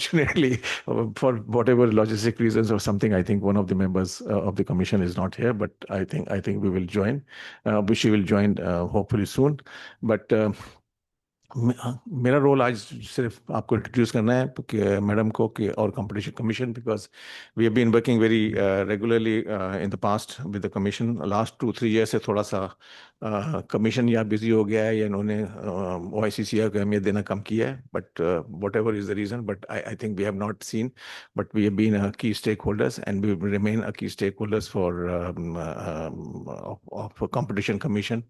unfortunately, for whatever logistic reasons or something, I think one of the members of the commission is not here, but I think we will join. She will join hopefully soon. But मेरा role आज सिर्फ आपको introduce करना है कि madam को कि और competition commission, because we have been working very regularly in the past with the commission. Last 2-3 year से थोड़ा सा कमीशन या बिजी हो गया है या इन्होंने OICCI को अहमियत देना कम किया है, but whatever is the reason, but I think we have not seen, but we have been key stakeholders and we remain key stakeholders for of competition commission.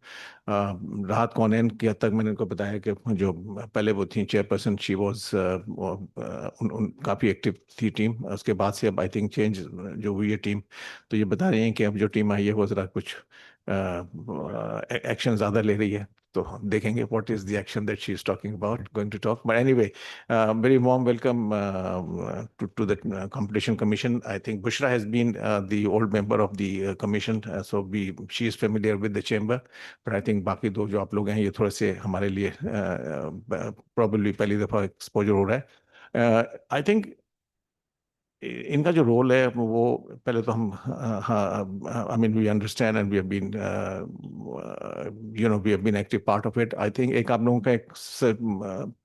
Rahat Kounain की हद तक मैंने उनको बताया कि जो पहले वो थी चेयरपर्सन, शी वॉज काफ़ी एक्टिव थी टीम। उसके बाद से अब आई थिंक चेंज जो हुई है टीम, तो ये बता रही हैं कि अब जो टीम आई है वो ज़रा कुछ एक्शन ज़्यादा ले रही है। तो हम देखेंगे what is the action that she is talking about, going to talk. But anyway, very warm welcome to the competition commission. I think Bushra has been the old member of the commission, so she is familiar with the chamber. But I think बाकी दो जो आप लोग हैं ये थोड़े से हमारे लिए probably पहली दफा एक्सपोजर हो रहा है। I think इनका जो रोल है वो पहले तो हम, हाँ, I mean we understand and we have been we have been active part of it. I think एक आप लोगों का एक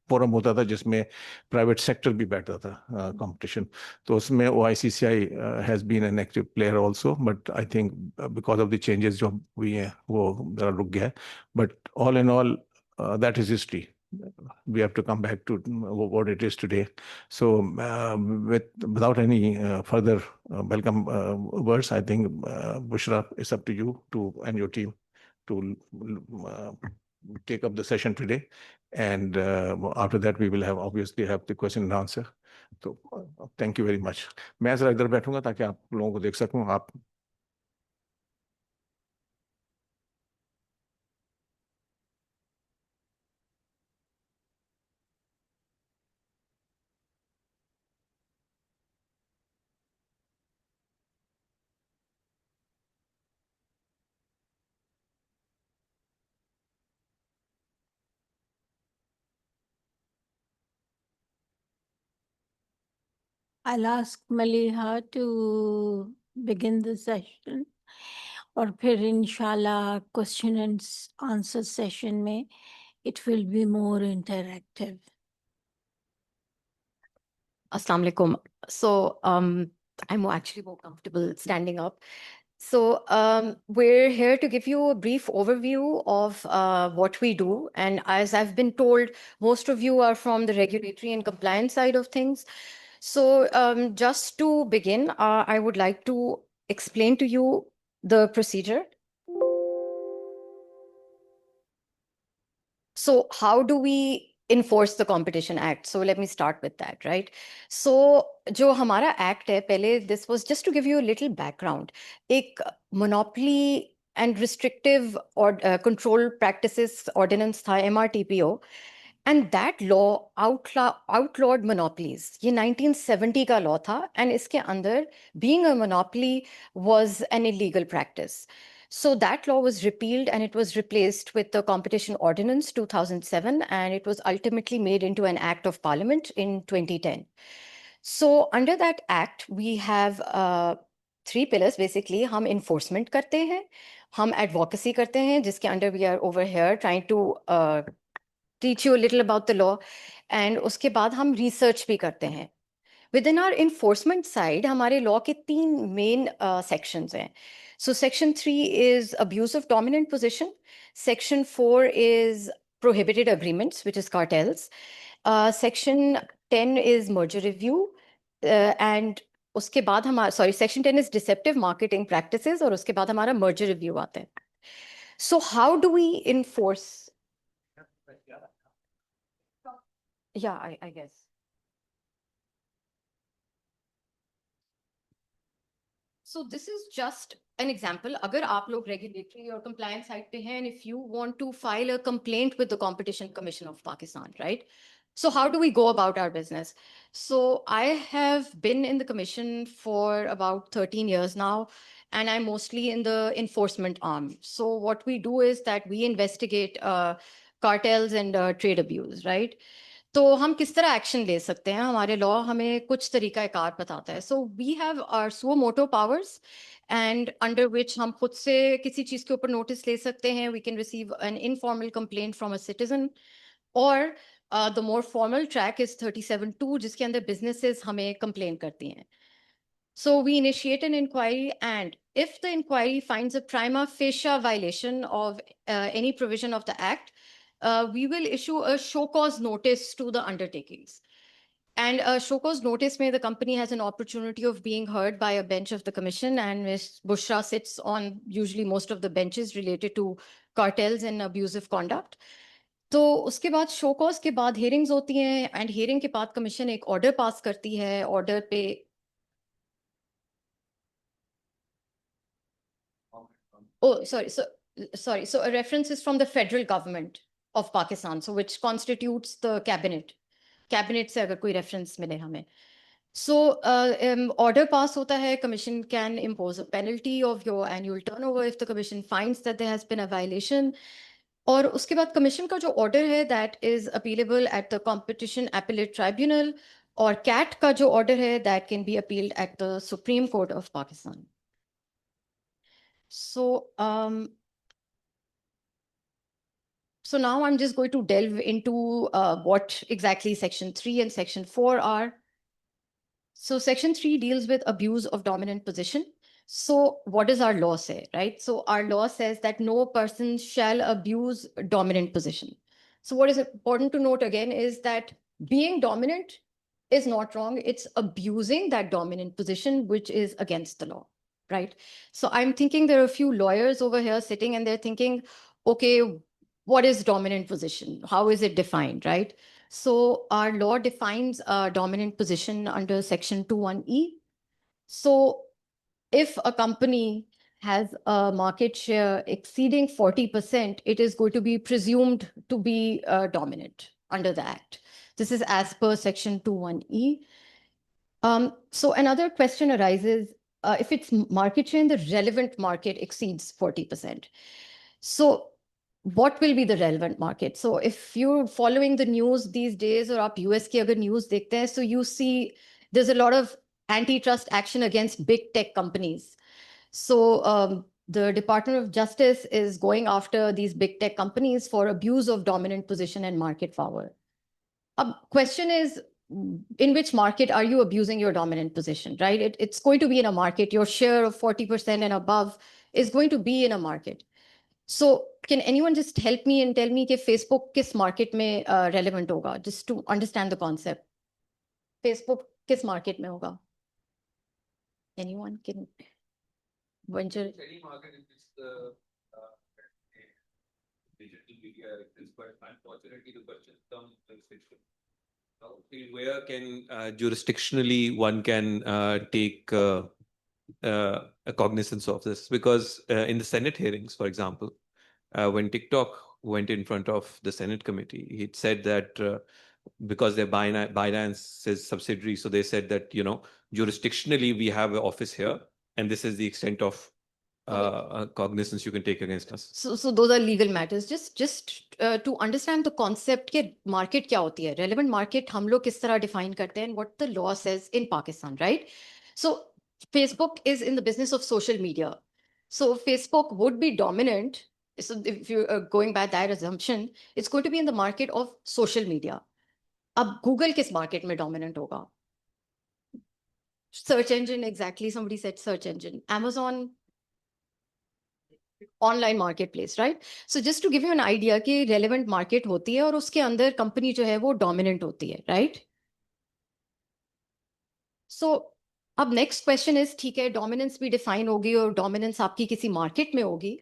फोरम होता था जिसमें प्राइवेट सेक्टर भी बैठता था कंपटीशन, तो उसमें OICCI has been an active player also, but I think because of the changes जो हुई हैं वो जरा रुक गया है। But all in all that is history. We have to come back to what it is today. So, without any further welcome words, I think Bushra, it's up to you and your team to take up the session today, and after that we will obviously have the question and answer. So, thank you very much. मैं जरा इधर बैठूंगा ताकि आप लोगों को देख सकूं। आप I'll ask Maliha to begin the session, और फिर इंशाल्लाह question and answer session में it will be more interactive. Assalamu alaikum. So I'm actually more comfortable standing up. So we're here to give you a brief overview of what we do. And as I've been told, most of you are from the regulatory and compliance side of things. So just to begin, I would like to explain to you the procedure. So how do we enforce the Competition Act? So let me start with that, right? So जो हमारा act है पहले, this was just to give you a little background. एक monopoly and restrictive or control practices ordinance था, MRTPO, and that law outlawed monopolies. ये 1970 का law था, and इसके अंदर being a monopoly was an illegal practice. So that law was repealed and it was replaced with the Competition Ordinance 2007, and it was ultimately made into an Act of Parliament in 2010. So under that Act, we have 3 pillars basically. हम enforcement करते हैं, हम advocacy करते हैं, जिसके under we are over here trying to teach you a little about the law, and उसके बाद हम research भी करते हैं. Within our enforcement side, हमारे law के 3 main sections हैं. So section 3 is abuse of dominant position. Section 4 is prohibited agreements, which is cartels. Section 10 is merger review. And उसके बाद हमारा, section 10 is deceptive marketing practices, और उसके बाद हमारा merger review आता है. So how do we enforce? Yeah, I guess. So this is just an example. अगर आप लोग regulatory or compliance side पे हैं, and if you want to file a complaint with the Competition Commission of Pakistan, right? So how do we go about our business? So I have been in the commission for about 13 years now, and I'm mostly in the enforcement arm. So what we do is that we investigate cartels and trade abuse, right? तो हम किस तरह action ले सकते हैं, हमारे law हमें कुछ तरीकाकार बताता है. So we have our suo motu powers and under which हम खुद से किसी चीज के ऊपर नोटिस ले सकते हैं. We can receive an informal complaint from a citizen or the more formal track is 37(2) जिसके अंदर businesses हमें complain करती हैं. So we initiate an inquiry, and if the inquiry finds a prima facie violation of any provision of the Act, we will issue a show cause notice to the undertakings. And a show cause notice may the company has an opportunity of being heard by a bench of the commission, and Ms. Bushra sits on usually most of the benches related to cartels and abusive conduct. तो उसके बाद show cause के बाद hearings होती हैं, and hearing के बाद commission एक ऑर्डर पास करती है. ऑर्डर पे Oh, sorry. So a reference is from the federal government of Pakistan, so which constitutes the cabinet. Cabinet से अगर कोई reference मिले हमें. So order pass होता है. Commission can impose a penalty of your annual turnover if the commission finds that there has been a violation. और उसके बाद commission का जो order है, that is appealable at the Competition Appellate Tribunal, और CAT का जो order है, that can be appealed at the Supreme Court of Pakistan. So So now I'm just going to delve into what exactly Section 3 and Section 4 are. So Section 3 deals with abuse of dominant position. So what does our law say, right? So our law says that no person shall abuse dominant position. So what is important to note again is that being dominant is not wrong. It's abusing that dominant position, which is against the law, right? So I'm thinking there are a few lawyers over here sitting and they're thinking, okay, what is dominant position? How is it defined, right? So our law defines a dominant position under Section 21E. So if a company has a market share exceeding 40%, it is going to be presumed to be dominant under the Act. This is as per Section 21E. So another question arises, if its market share in the relevant market exceeds 40%. So what will be the relevant market? So if you're following the news these days, or आप US की अगर news देखते हैं, so you see there's a lot of antitrust action against big tech companies. So the Department of Justice is going after these big tech companies for abuse of dominant position and market power. Question is, in which market are you abusing your dominant position, right? It's going to be in a market. Your share of 40% and above is going to be in a market. So can anyone just help me and tell me कि Facebook किस market में relevant होगा, just to understand the concept? Facebook किस market में होगा? Anyone can venture? Any market in which the digital media exists, but unfortunately the question comes with restriction. Where can jurisdictionally one can take a cognizance of this? Because in the Senate hearings, for example, when TikTok went in front of the Senate committee, it said that because they're Binance's subsidiary, so they said that, you know, jurisdictionally we have an office here, and this is the extent of cognizance you can take against us. So those are legal matters. Just to understand the concept के market क्या होती है, relevant market हम लोग किस तरह define करते हैं, and what the law says in Pakistan, right? So Facebook is in the business of social media. So Facebook would be dominant. So if you're going by that assumption, it's going to be in the market of social media. अब Google किस market में dominant होगा? Search engine, exactly. Somebody said search engine. Amazon, online marketplace, right? So just to give you an idea कि relevant market होती है और उसके अंदर company जो है वो dominant होती है, right? So अब next question is, ठीक है, dominance भी define होगी और dominance आपकी किसी market में होगी.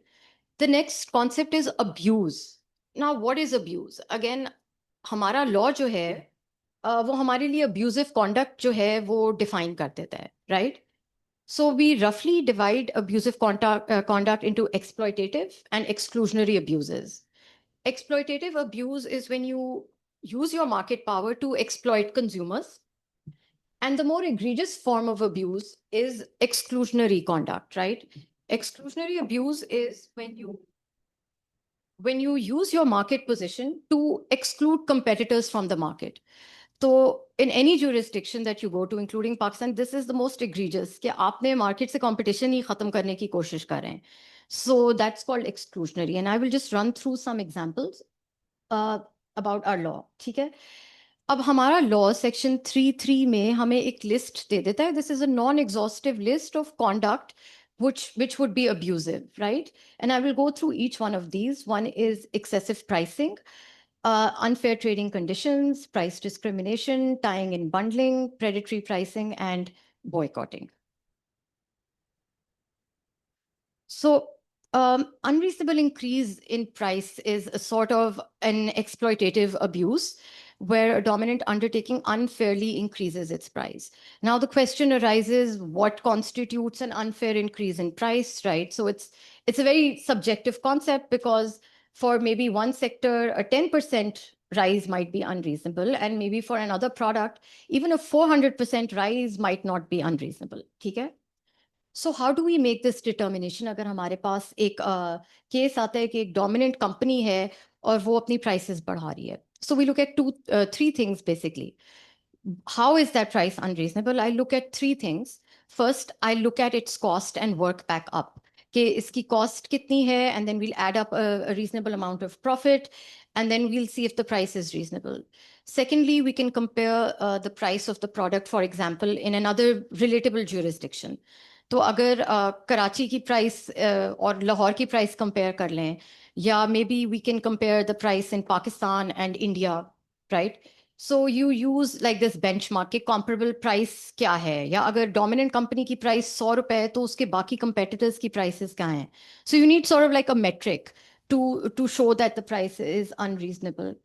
The next concept is abuse. Now, what is abuse? Again, हमारा law जो है वो हमारे लिए abusive conduct जो है वो define कर देता है, right? So we roughly divide abusive conduct into exploitative and exclusionary abuses. Exploitative abuse is when you use your market power to exploit consumers. And the more egregious form of abuse is exclusionary conduct, right? Exclusionary abuse is when you when you use your market position to exclude competitors from the market. So in any jurisdiction that you go to, including Pakistan, this is the most egregious कि आपने market से competition ही खत्म करने की कोशिश कर रहे हैं. So that's called exclusionary. And I will just run through some examples about our law. ठीक है? अब हमारा law section 3(3) में हमें एक list दे देता है. This is a non-exhaustive list of conduct which would be abusive, right? And I will go through each one of these. One is excessive pricing, unfair trading conditions, price discrimination, tying in bundling, predatory pricing, and boycotting. So unreasonable increase in price is a sort of an exploitative abuse where a dominant undertaking unfairly increases its price. Now the question arises, what constitutes an unfair increase in price, right? So it's a very subjective concept because for maybe one sector, a 10% rise might be unreasonable, and maybe for another product, even a 400% rise might not be unreasonable. ठीक है? So how do we make this determination? अगर हमारे पास एक case आता है कि एक dominant company है और वो अपनी prices बढ़ा रही है. So we look at three things basically. How is that price unreasonable? I look at three things. First, I look at its cost and work back up. कि इसकी cost कितनी है, and then we'll add up a reasonable amount of profit, and then we'll see if the price is reasonable. Secondly, we can compare the price of the product, for example, in another relatable jurisdiction. तो अगर कराची की price और लाहौर की price compare कर लें, या maybe we can compare the price in Pakistan and India, right? So you use like this benchmark के comparable price क्या है, या अगर dominant company की price 100 रुपए है तो उसके बाकी competitors की prices क्या हैं? So you need sort of like a metric to show that the price is unreasonable.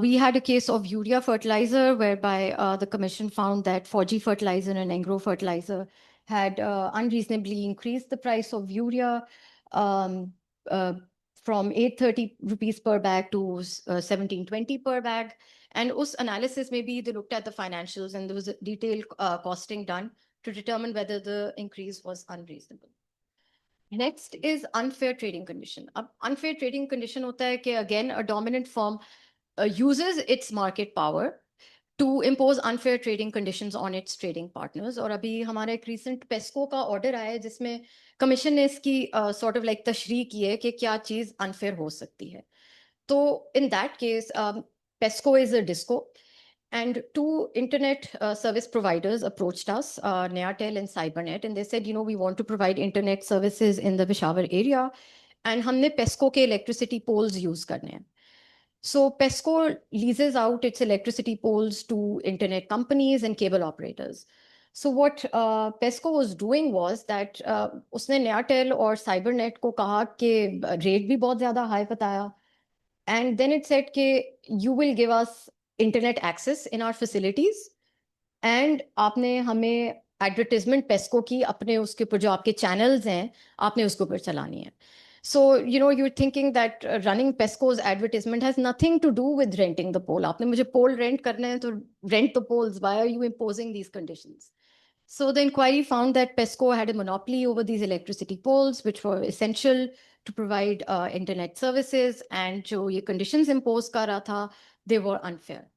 We had a case of urea fertilizer whereby the commission found that 4G fertilizer and Engro fertilizer had unreasonably increased the price of urea from 830 rupees per bag to 1720 per bag. And us analysis, maybe they looked at the financials and there was a detailed costing done to determine whether the increase was unreasonable. Next is unfair trading condition. Unfair trading condition hota hai कि again a dominant firm uses its market power to impose unfair trading conditions on its trading partners. और अभी हमारा एक recent PESCO का order आया है जिसमें commission ने इसकी sort of like तशरीह की है कि क्या चीज़ unfair हो सकती है. तो in that case, PESCO is a disco, and two internet service providers approached us, Neatel and Cybernet, and they said, you know, we want to provide internet services in the Peshawar area, and हमने PESCO के electricity poles use करने हैं. So PESCO leases out its electricity poles to internet companies and cable operators. So what PESCO was doing was that उसने Neatel और Cybernet को कहा कि rate भी बहुत ज़्यादा high बताया, and then it said कि you will give us internet access in our facilities, and आपने हमें advertisement PESCO की अपने उसके ऊपर जो आपके channels हैं आपने उसके ऊपर चलानी है. So, you know, you're thinking that running PESCO's advertisement has nothing to do with renting the pole. आपने मुझे pole rent करना है तो rent the poles. Why are you imposing these conditions? So the inquiry found that PESCO had a monopoly over these electricity poles, which were essential to provide internet services, and जो ये conditions impose कर रहा था, they were unfair.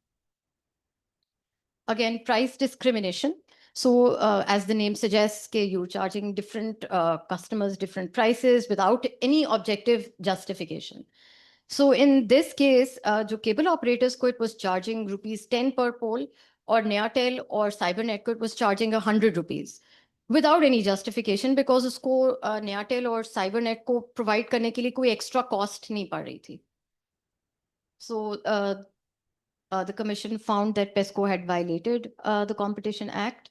Again, price discrimination. So as the name suggests, you're charging different customers different prices without any objective justification. So in this case, जो cable operators को it was charging rupees 10 per pole, or Neatel or Cybernet को it was charging 100 rupees without any justification, because उसको Neatel or Cybernet को provide करने के लिए कोई extra cost नहीं पड़ रही थी. So the commission found that PESCO had violated the Competition Act.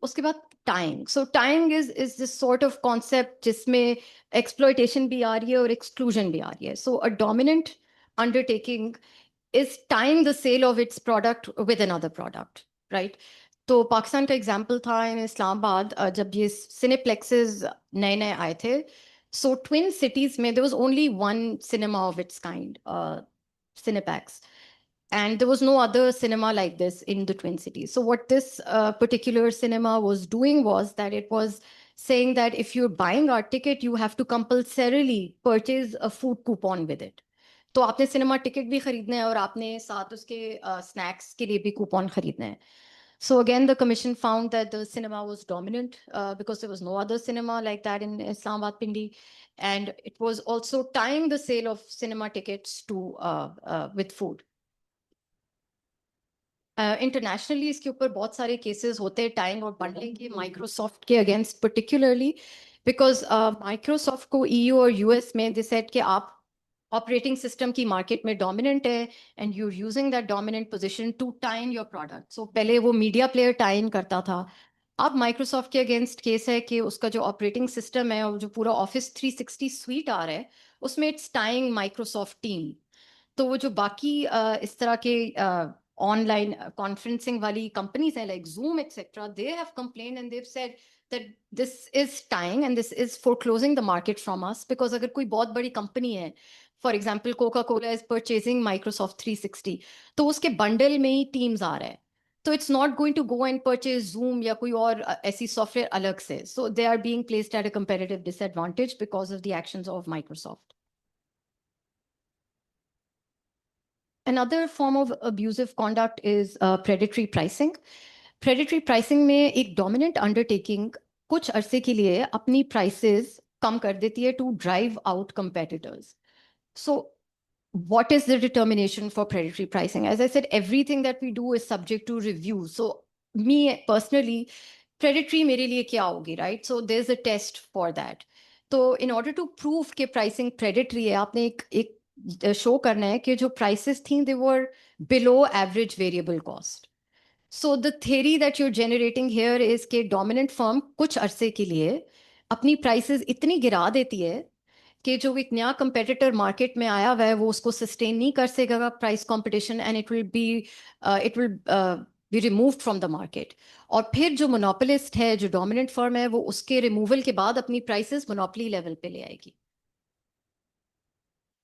उसके बाद tying. So tying is this sort of concept जिसमें exploitation भी आ रही है और exclusion भी आ रही है. So a dominant undertaking is tying the sale of its product with another product, right? तो पाकिस्तान का example था in इस्लामाबाद जब ये cineplexes नए आए थे. So twin cities में there was only one cinema of its kind, Cinepax. And there was no other cinema like this in the Twin Cities. So what this particular cinema was doing was that it was saying that if you're buying our ticket, you have to compulsorily purchase a food coupon with it. तो आपने cinema ticket भी खरीदना है और आपने साथ उसके snacks के लिए भी कूपन खरीदना है. So again, the commission found that the cinema was dominant because there was no other cinema like that in Islamabad Pindi, and it was also tying the sale of cinema tickets to with food. Internationally, इसके ऊपर बहुत सारे cases होते हैं tying और bundling के Microsoft के against particularly because Microsoft को EU और US में they said कि आप operating system की market में dominant है and you're using that dominant position to tie in your product. So पहले वो media player tie in करता था. अब Microsoft के against case है कि उसका जो operating system है और जो पूरा Office 360 suite आ रहा है उसमें it's tying Microsoft team. तो वो जो बाकी इस तरह के online conferencing wali companies hai, like Zoom, etc., they have complained and they've said that this is tying and this is foreclosing the market from us because agar koi bahut badi company hai, for example, Coca-Cola is purchasing Microsoft 360, तो उसके bundle में ही Teams आ रहा है. So it's not going to go and purchase Zoom या कोई और ऐसी software अलग से. So they are being placed at a competitive disadvantage because of the actions of Microsoft. Another form of abusive conduct is predatory pricing. Predatory pricing में एक dominant undertaking कुछ अरसे के लिए अपनी prices कम कर देती है to drive out competitors. So what is the determination for predatory pricing? As I said, everything that we do is subject to review. So me personally, predatory मेरे लिए क्या होगी, right? So there's a test for that. So in order to prove कि pricing predatory है, आपने एक show करना है कि जो prices थी they were below average variable cost. So the theory that you're generating here is कि dominant firm कुछ अरसे के लिए अपनी prices इतनी गिरा देती है कि जो एक नया competitor market में आया हुआ है वो उसको sustain नहीं कर सकेगा price competition and it will be removed from the market. और फिर जो monopolist है जो dominant firm है वो उसके removal के बाद अपनी prices monopoly level पे ले आएगी.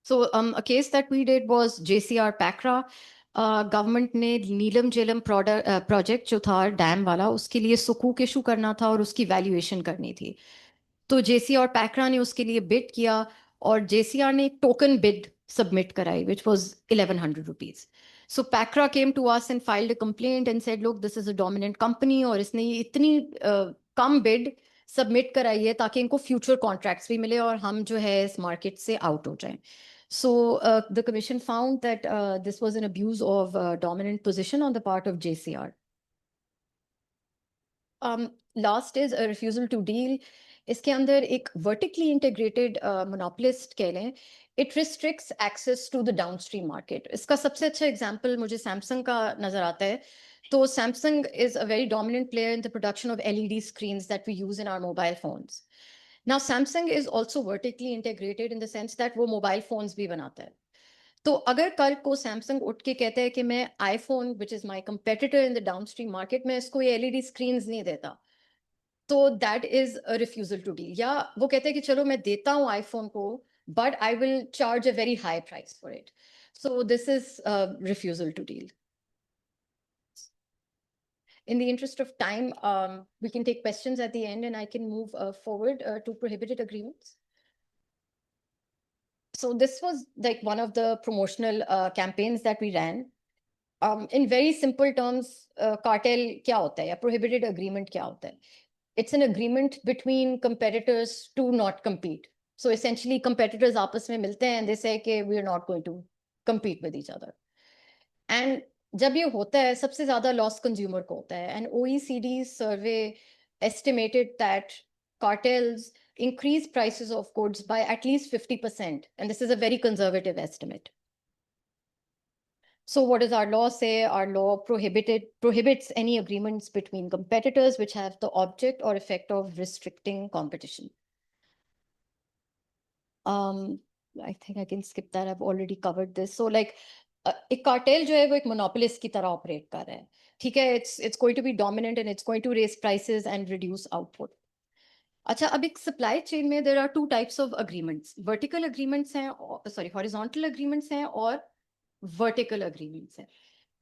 So a case that we did was JCR Pakra. Government ने नीलम जेलम प्रोजेक्ट जो था डैम वाला उसके लिए सुकूक इशू करना था और उसकी वैल्यूएशन करनी थी. तो JCR पैक्रा ने उसके लिए बिड किया और JCR ने टोकन बिड सबमिट कराई which was 1100 rupees. So Pakra came to us and filed a complaint and said, look, this is a dominant company और इसने ये इतनी कम बिड सबमिट कराई है ताकि इनको फ्यूचर कॉन्ट्रैक्ट्स भी मिले और हम जो है इस मार्केट से आउट हो जाएं. So the commission found that this was an abuse of dominant position on the part of JCR. Last is a refusal to deal. इसके अंदर एक vertically integrated monopolist कह लें, it restricts access to the downstream market. इसका सबसे अच्छा example मुझे Samsung का नजर आता है. तो Samsung is a very dominant player in the production of LED screens that we use in our mobile phones. Now Samsung is also vertically integrated in the sense that वो mobile phones भी बनाता है. तो अगर कल को Samsung उठ के कहता है कि मैं iPhone, which is my competitor in the downstream market, में इसको ये LED screens नहीं देता, तो that is a refusal to deal. या वो कहते हैं कि चलो मैं देता हूँ iPhone को, but I will charge a very high price for it. So this is a refusal to deal. In the interest of time, we can take questions at the end and I can move forward to prohibited agreements. So this was like one of the promotional campaigns that we ran. In very simple terms, cartel क्या होता है या prohibited agreement क्या होता है? It's an agreement between competitors to not compete. So essentially competitors आपस में मिलते हैं and they say कि we are not going to compete with each other. And जब ये होता है सबसे ज़्यादा loss consumer को होता है. And OECD survey estimated that cartels increase prices of goods by at least 50%. And this is a very conservative estimate. So what does our law say? Our law prohibits any agreements between competitors which have the object or effect of restricting competition. I think I can skip that. I've already covered this. So like एक cartel जो है वो एक monopolist की तरह operate कर रहा है. ठीक है, it's going to be dominant and it's going to raise prices and reduce output. अच्छा, अब एक supply chain में there are two types of agreements. Vertical agreements हैं, horizontal agreements हैं और vertical agreements हैं.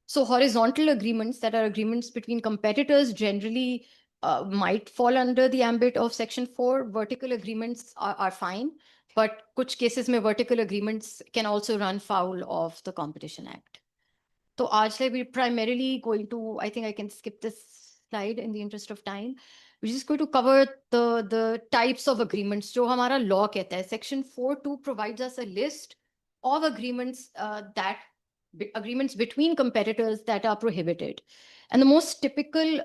So horizontal agreements that are agreements between competitors generally might fall under the ambit of Section 4. Vertical agreements are fine, but kuch cases mein vertical agreements can also run foul of the Competition Act. So aaj we're primarily going to, I think I can skip this slide in the interest of time. We're just going to cover the types of agreements जो हमारा law कहता है. Section 4(2) provides us a list of agreements agreements between competitors that are prohibited. And the most typical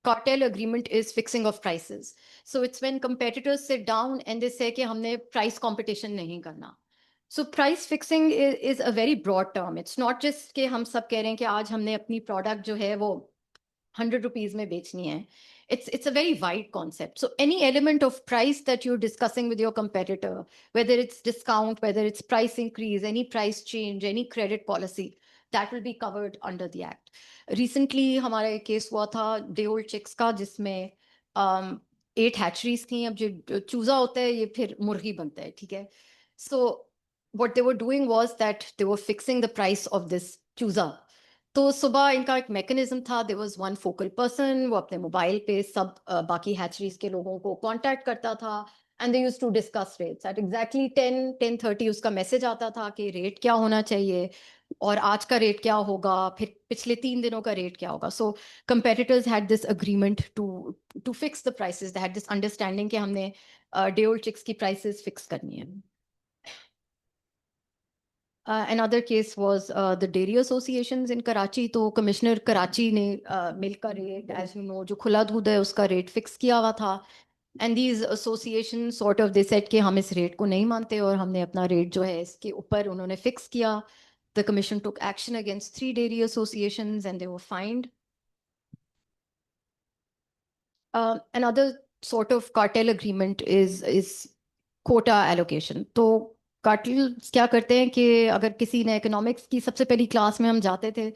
cartel agreement is fixing of prices. So it's when competitors sit down and they say कि हमने price competition नहीं करना. So price fixing is a very broad term. It's not just कि हम सब कह रहे हैं कि आज हमने अपनी product जो है वो 100 rupees में बेचनी है. It's a very wide concept. So any element of price that you're discussing with your competitor, whether it's discount, whether it's price increase, any price change, any credit policy, that will be covered under the act. Recently हमारा एक case हुआ था day old chicks का जिसमें 8 hatcheries थी. अब जो चूजा होता है ये फिर मुर्गी बनता है, ठीक है. So what they were doing was that they were fixing the price of this चूजा. तो सुबह इनका एक मैकेनिज्म था. There was one focal person, वो अपने मोबाइल पे सब बाकी हैचरीज के लोगों को कांटेक्ट करता था and they used to discuss rates at exactly 10:30 उसका मैसेज आता था कि रेट क्या होना चाहिए और आज का रेट क्या होगा, फिर पिछले 3 दिनों का रेट क्या होगा. So competitors had this agreement to fix the prices. They had this understanding कि हमने डे ओल्ड चिक्स की प्राइसेस फिक्स करनी है. Another case was the dairy associations in Karachi. तो कमिश्नर कराची ने मिल्क का रेट, as you know, जो खुला दूध है उसका रेट फिक्स किया हुआ था. And these associations sort of they said कि हम इस रेट को नहीं मानते और हमने अपना रेट जो है इसके ऊपर उन्होंने फिक्स किया. The commission took action against 3 dairy associations and they were fined. Another sort of cartel agreement is quota allocation. तो कार्टेल क्या करते हैं कि अगर किसी ने इकोनॉमिक्स की सबसे पहली क्लास में हम जाते थे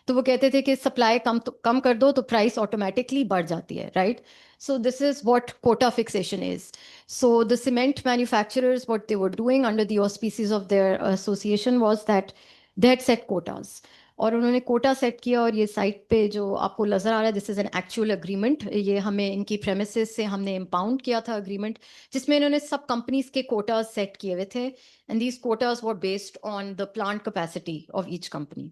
तो वो कहते थे कि सप्लाई कम कर दो तो प्राइस ऑटोमेटिकली बढ़ जाती है, right. So this is what quota fixation is. So the cement manufacturers, what they were doing under the auspices of their association was that they had set quotas. और उन्होंने Kota set किया और ये site पे जो आपको नजर आ रहा है this is an actual agreement. ये हमें इनकी प्रेमिसेस से हमने इम्पाउंड किया था अग्रीमेंट जिसमें इन्होंने सब कंपनीज के कोटास सेट किए हुए थे and these quotas were based on the plant capacity of each company.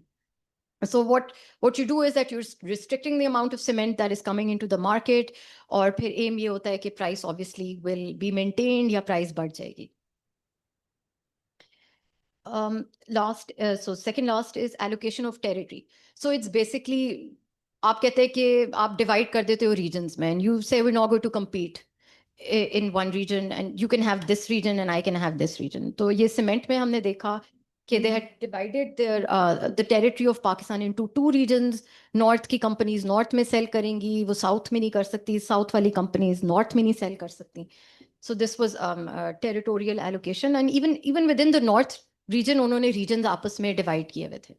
So what you do is that you're restricting the amount of cement that is coming into the market और फिर aim ये होता है कि price obviously will be maintained या price बढ़ जाएगी. So second last is allocation of territory. So it's basically आप कहते हैं कि आप divide कर देते हो regions में and you say we're not going to compete in one region and you can have this region and I can have this region. तो ये cement में हमने देखा कि they had divided their the territory of Pakistan into 2 regions. North की companies north में sell करेंगी, वो south में नहीं कर सकती, south वाली companies north में नहीं sell कर सकती. So this was territorial allocation and even within the north region उन्होंने regions आपस में divide किए हुए थे.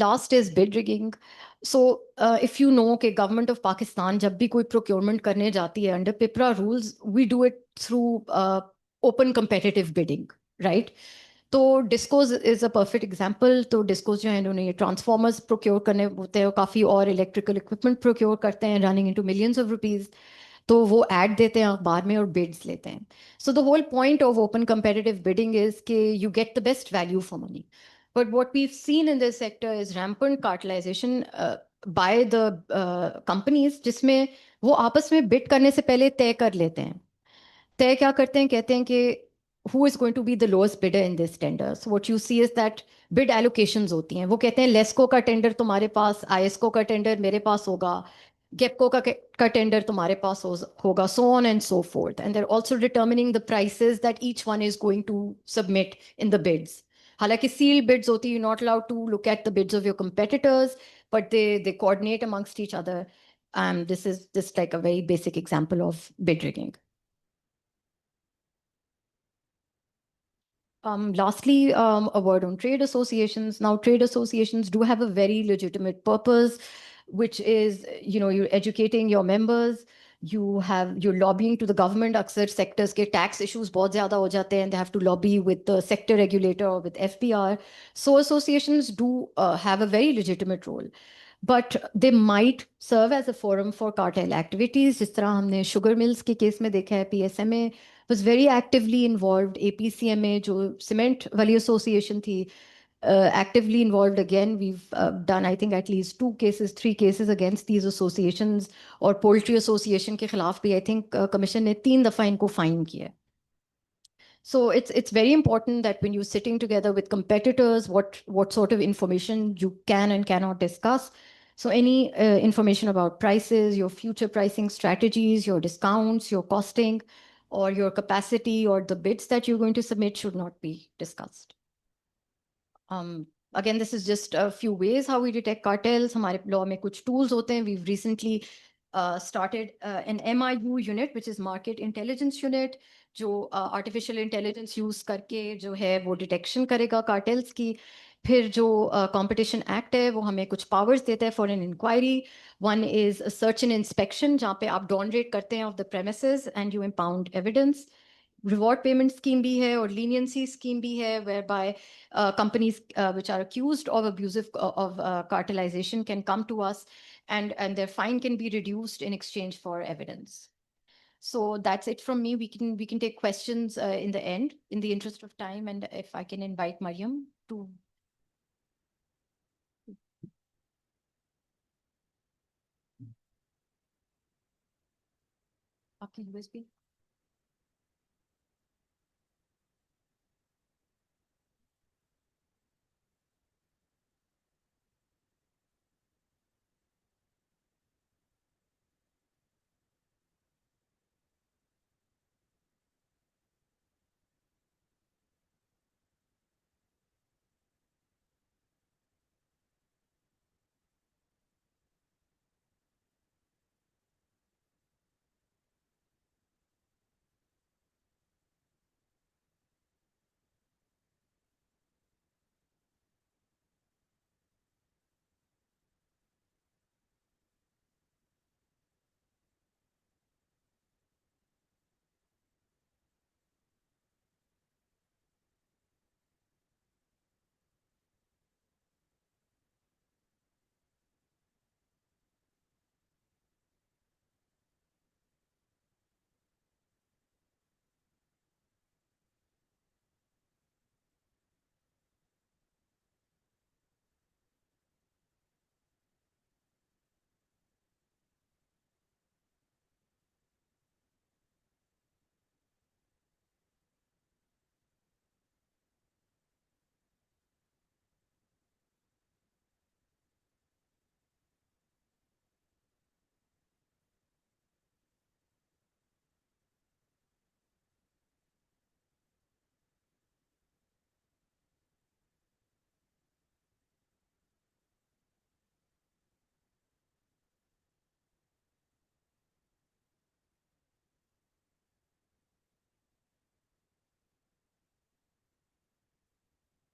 Last is bid rigging. So if you know कि government of Pakistan जब भी कोई procurement करने जाती है under PIPRA rules, we do it through open competitive bidding, right? तो discoms is a perfect example. तो डिस्कोज जो है इन्होंने ये ट्रांसफॉर्मर्स प्रोक्योर करने होते हैं और काफ़ी और इलेक्ट्रिकल इक्विपमेंट प्रोक्योर करते हैं running into millions of rupees. तो वो ऐड देते हैं अखबार में और बिड्स लेते हैं. So the whole point of open competitive bidding is कि you get the best value for money. But what we seen in this sector is rampant cartelisation by the companies जिसमें वो आपस में बिड करने से पहले तय कर लेते हैं. तय क्या करते हैं, कहते हैं कि who is going to be the lowest bidder in this tender. So what you see is that bid allocations होती हैं. वो कहते हैं लेस्को का टेंडर तुम्हारे पास, आईएसको का टेंडर मेरे पास होगा, गेपको का टेंडर तुम्हारे पास होगा, so on and so forth. And they're also determining the prices that each one is going to submit in the bids. हालांकि sealed bids होती है, you're not allowed to look at the bids of your competitors, but they coordinate amongst each other. This is just like a very basic example of bid rigging. Lastly, a word on trade associations. Now, trade associations do have a very legitimate purpose, which is, you're educating your members, you're lobbying to the government. अक्सर sectors के tax issues बहुत ज़्यादा हो जाते हैं, and they have to lobby with the sector regulator or with FPR. So associations do have a very legitimate role. but they might serve as a forum for cartel activities. जिस तरह हमने sugar mills के case में देखा है, PSMA was very actively involved. APCMA जो cement वाली association थी, actively involved again. We've done, I think, at least 2 cases, 3 cases against these associations. और poultry association के खिलाफ भी, I think, commission ने 3 दफा इनको fine किया है. So it's very important that when you're sitting together with competitors, what sort of information you can and cannot discuss. So any information about prices, your future pricing strategies, your discounts, your costing, or your capacity, or the bids that you're going to submit should not be discussed. Again, this is just a few ways how we detect cartels. हमारे law में कुछ tools होते हैं. We've recently started an MIU unit, which is Market Intelligence Unit, जो artificial intelligence use करके जो है वो detection करेगा cartels की. फिर जो Competition Act है वो हमें कुछ powers देता है for an inquiry. One is a search and inspection, जहाँ पे आप dawn raid करते हैं of the premises and you impound evidence. Reward payment scheme भी है और leniency scheme भी है, whereby companies which are accused of abusive of cartelization can come to us and their fine can be reduced in exchange for evidence. So that's it from me. We can take questions in the end, in the interest of time, and if I can invite Mariam to. आपकी USB.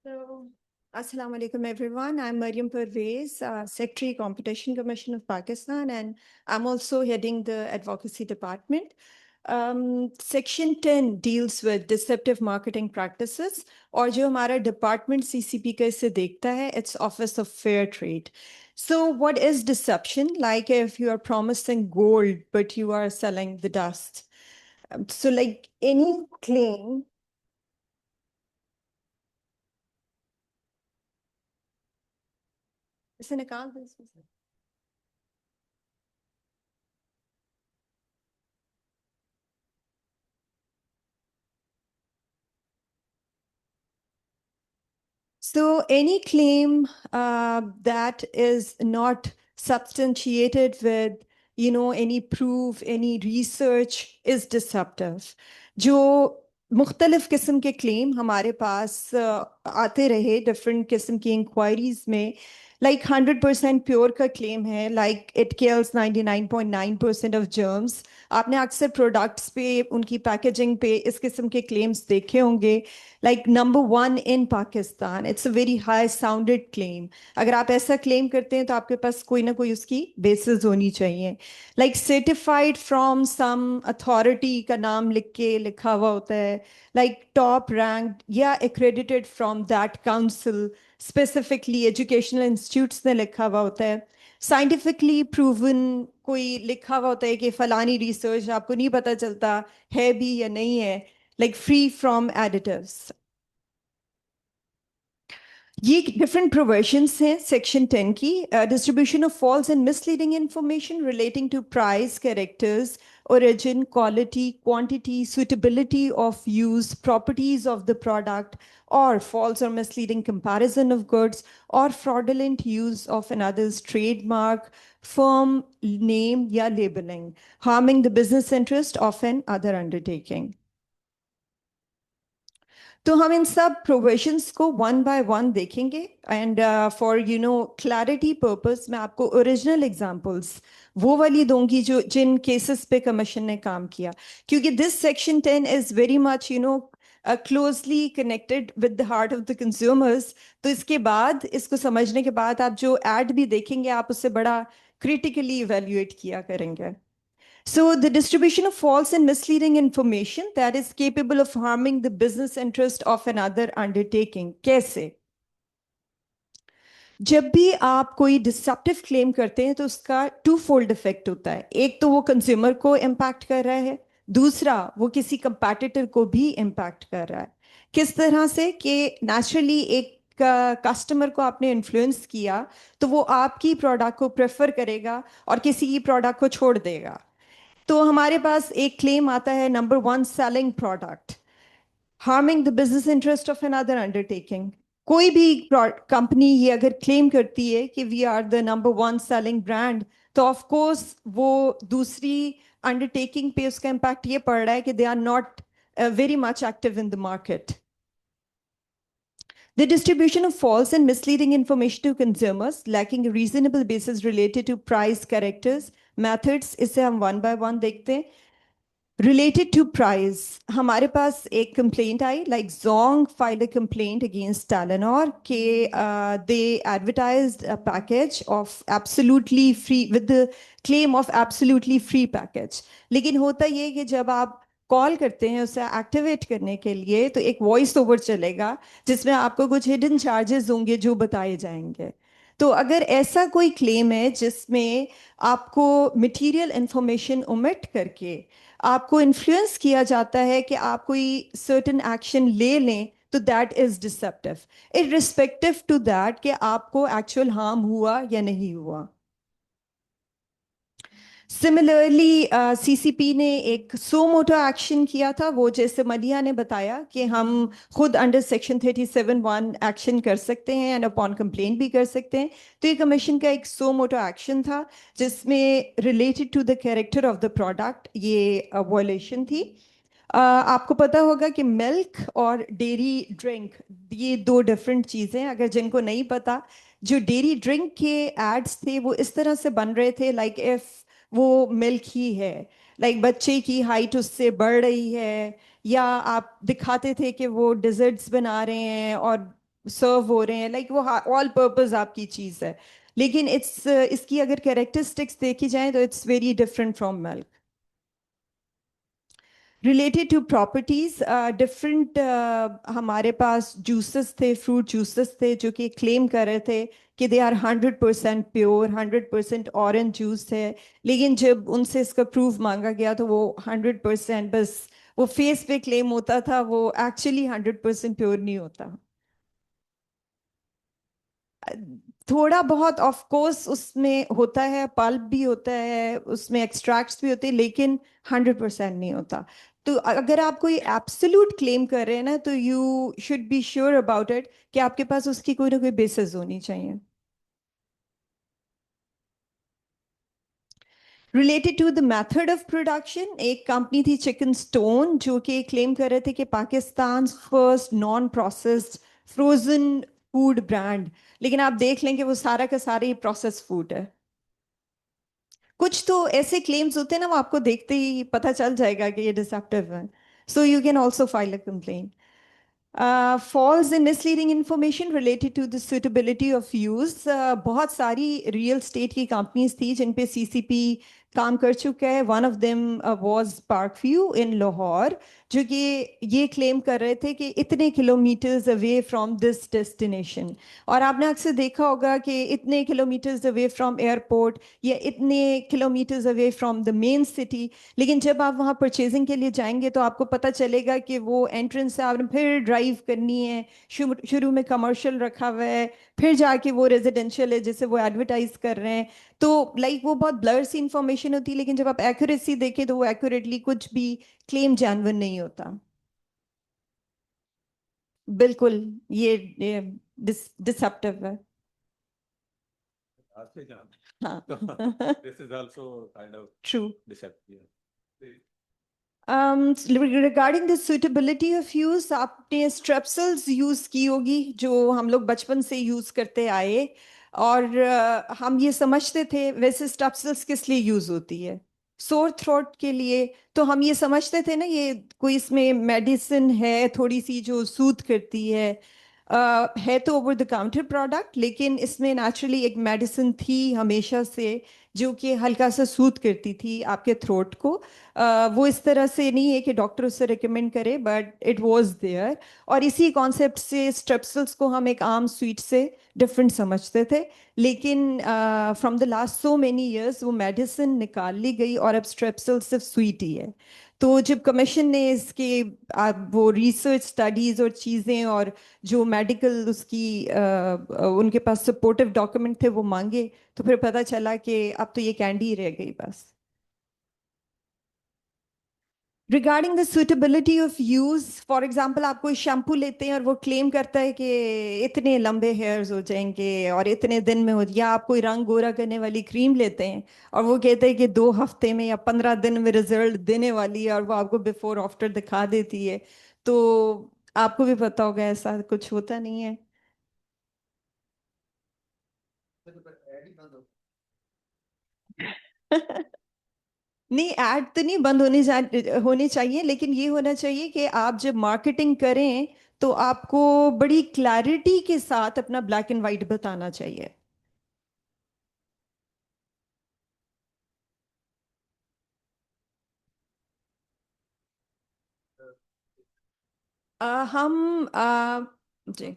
So, Assalamu alaikum everyone. I'm Mariam Pervez, Secretary Competition Commission of Pakistan, and I'm also heading the advocacy department. Section 10 deals with deceptive marketing practices, और जो हमारा department CCP का इसे देखता है, it's Office of Fair Trade. So what is deception? Like if you are promising gold, but you are selling the dust. So like any claim. इसे निकाल दो इसमें से. So any claim that is not substantiated with, any proof, any research is deceptive. जो मुख्तलिफ किस्म के claim हमारे पास आते रहे different किस्म की inquiries में, like 100% pure का claim है, like it kills 99.9% of germs. आपने अक्सर products पे उनकी packaging पे इस किस्म के claims देखे होंगे. Like number 1 in Pakistan, it's a very high sounded claim. अगर आप ऐसा claim करते हैं तो आपके पास कोई ना कोई उसकी basis होनी चाहिए. Like certified from some authority का नाम लिख के लिखा हुआ होता है. Like top ranked या accredited from that council, specifically educational institutes ने लिखा हुआ होता है. साइंटिफिकली प्रूवन कोई लिखा हुआ होता है कि फलानी रिसर्च, आपको नहीं पता चलता है भी या नहीं है, लाइक फ्री फ्रॉम एडिटिव्स। ये डिफरेंट प्रोविजंस हैं सेक्शन 10 की। Distribution of false and misleading information relating to price, characters, origin, quality, quantity, suitability of use, properties of the product, or false or misleading comparison of goods, or fraudulent use of another's trademark, firm name, या labeling, harming the business interest of an other undertaking. तो हम इन सब provisions को one by one देखेंगे, and for clarity purpose मैं आपको original examples वो वाली दूंगी जो जिन केसेस पे कमीशन ने काम किया, क्योंकि this section 10 is very much closely connected with the heart of the consumers. तो इसके बाद, इसको समझने के बाद, आप जो एड भी देखेंगे आप उससे बड़ा क्रिटिकली इवेल्युएट किया करेंगे। So the distribution of false and misleading information that is capable of harming the business interest of another undertaking. कैसे? जब भी आप कोई डिसेप्टिव क्लेम करते हैं तो उसका टू फोल्ड इफेक्ट होता है। एक तो वो कंज्यूमर को इम्पैक्ट कर रहा है, दूसरा वो किसी कंपैटिटर को भी इम्पैक्ट कर रहा है। किस तरह से कि नेचुरली एक कस्टमर को आपने इन्फ्लुएंस किया तो वो आपकी प्रोडक्ट को प्रेफर करेगा और किसी की प्रोडक्ट को छोड़ देगा। तो हमारे पास एक क्लेम आता है, number 1 selling product, harming the business interest of another undertaking. कोई भी कंपनी ये अगर क्लेम करती है कि we are the number 1 selling brand, तो ऑफ कोर्स वो दूसरी अंडरटेकिंग पे उसका इम्पैक्ट ये पड़ रहा है कि they are not very much active in the market. The distribution of false and misleading information to consumers lacking a reasonable basis related to price, characters, methods, इसे हम one by one देखते हैं। Related to price, हमारे पास एक complaint I, like Zong filed a complaint against Telenor कि they advertised a package of absolutely free with the claim of absolutely free package। लेकिन होता ये कि जब आप कॉल करते हैं उसे एक्टिवेट करने के लिए तो एक वॉइस ओवर चलेगा जिसमें आपको कुछ हिडन चार्जेस होंगे जो बताए जाएंगे। तो अगर ऐसा कोई क्लेम है जिसमें आपको मटेरियल इंफॉर्मेशन ओमिट करके आपको इन्फ्लुएंस किया जाता है कि आप कोई सर्टेन एक्शन ले लें, तो that is deceptive, irrespective to that कि आपको एक्चुअल हार्म हुआ या नहीं हुआ। सिमिलरली सीसीपी ने एक सो मोटो एक्शन किया था, वो जैसे मलिया ने बताया कि हम खुद अंडर सेक्शन 37(1) एक्शन कर सकते हैं एंड अपॉन कंप्लेंट भी कर सकते हैं। तो ये कमीशन का एक सो मोटो एक्शन था जिसमें related to the character of the product ये वायलेशन थी। आपको पता होगा कि मिल्क और डेयरी ड्रिंक ये दो डिफरेंट चीज़ें, अगर जिनको नहीं पता, जो डेयरी ड्रिंक के एड्स थे वो इस तरह से बन रहे थे लाइक इफ वो मिल्क ही है, लाइक बच्चे की हाइट उससे बढ़ रही है, या आप दिखाते थे कि वो डिजर्ट्स बना रहे हैं और सर्व हो रहे हैं, लाइक वो ऑल पर्पस आपकी चीज़ है। लेकिन इसकी अगर कैरेक्टरिस्टिक्स देखी जाए तो it's very different from milk. Related to properties different, हमारे पास जूसेस थे, फ्रूट जूसेस थे जो कि क्लेम कर रहे थे कि they are 100% pure, 100% orange juice है, लेकिन जब उनसे इसका प्रूफ मांगा गया तो वो 100% बस वो फेस पे क्लेम होता था, वो एक्चुअली 100% प्योर नहीं होता। थोड़ा बहुत ऑफ कोर्स उसमें होता है, पल्प भी होता है, उसमें एक्सट्रैक्ट्स भी होते हैं, लेकिन 100% नहीं होता। तो अगर आप कोई एब्सोल्यूट क्लेम कर रहे हैं ना, तो you should be sure about it कि आपके पास उसकी कोई ना कोई बेसिस होनी चाहिए। Related to the method of production, एक कंपनी थी चिकन स्टोन जो कि क्लेम कर रहे थे कि Pakistan first non processed frozen food brand, लेकिन आप देख लेंगे वो सारा का सारा ही प्रोसेस फूड है। कुछ तो ऐसे क्लेम्स होते हैं ना, वो आपको देखते ही पता चल जाएगा कि ये डिसेप्टिव है, so you can also file a complaint. False and misleading information related to the suitability of use, बहुत सारी रियल स्टेट की कंपनीज थी जिन पे सीसीपी काम कर चुका है. One of them was park view इन लाहौर, जो कि ये क्लेम कर रहे थे कि इतने kilometres away from this destination. और आपने अक्सर देखा होगा कि इतने किलोमीटर्स अवे फ्रॉम एयरपोर्ट या इतने kilometres away from the main city, लेकिन जब आप वहाँ परचेजिंग के लिए जाएंगे तो आपको पता चलेगा कि वो एंट्रेंस से आपने फिर ड्राइव करनी है. शुरू में कमर्शियल रखा हुआ है, फिर जाके वो रेजिडेंशियल है जिसे वो एडवर्टाइज कर रहे हैं. तो लाइक वो बहुत ब्लर सी इंफॉर्मेशन होती है, लेकिन जब आप एक्यूरेसी देखें तो वो एक्यूरेटली कुछ भी क्लेम जानवर नहीं होता. बिल्कुल ये डिसेप्टिव है. Ask the jam. हाँ. This is also kind of True. deceptive. Please. Regarding the suitability of use, आपने strepsils यूज की होगी जो हम लोग बचपन से यूज करते आए, और हम ये समझते थे. वैसे strepsils किस लिए यूज होती है? सोर थ्रोट के लिए. तो हम ये समझते थे ना, ये कोई इसमें मेडिसिन है थोड़ी सी जो सूद करती है. है तो ओवर द काउंटर प्रोडक्ट, लेकिन इसमें नेचुरली एक मेडिसिन थी हमेशा से जो कि हल्का सा सूद करती थी आपके थ्रोट को. वो इस तरह से नहीं है कि डॉक्टर उससे रिकमेंड करे, बट इट वाज देयर. और इसी कॉन्सेप्ट से स्ट्रेप्सिल्स को हम एक आम स्वीट से डिफरेंट समझते थे, लेकिन from the last so many years वो मेडिसिन निकाल ली गई और अब स्ट्रेप्सिल सिर्फ स्वीट ही है. तो जब कमीशन ने इसके वो रिसर्च स्टडीज और चीज़ें और जो मेडिकल उसकी उनके पास सपोर्टिव डॉक्यूमेंट थे वो मांगे, तो फिर पता चला कि अब तो ये कैंडी ही रह गई बस. Regarding the suitability of use, for example आप कोई शैम्पू लेते हैं और वो क्लेम करता है कि इतने लंबे हेयर्स हो जाएंगे और इतने दिन में हो, या आप कोई रंग गोरा करने वाली क्रीम लेते हैं और वो कहते हैं कि 2 हफ्ते में या 15 दिन में रिजल्ट देने वाली है, और वो आपको बिफोर आफ्टर दिखा देती है. तो आपको भी पता होगा ऐसा कुछ होता नहीं है. नहीं, ऐड तो नहीं बंद होनी चाहिए, लेकिन ये होना चाहिए कि आप जब मार्केटिंग करें तो आपको बड़ी क्लैरिटी के साथ अपना ब्लैक एंड वाइट बताना चाहिए. हम जी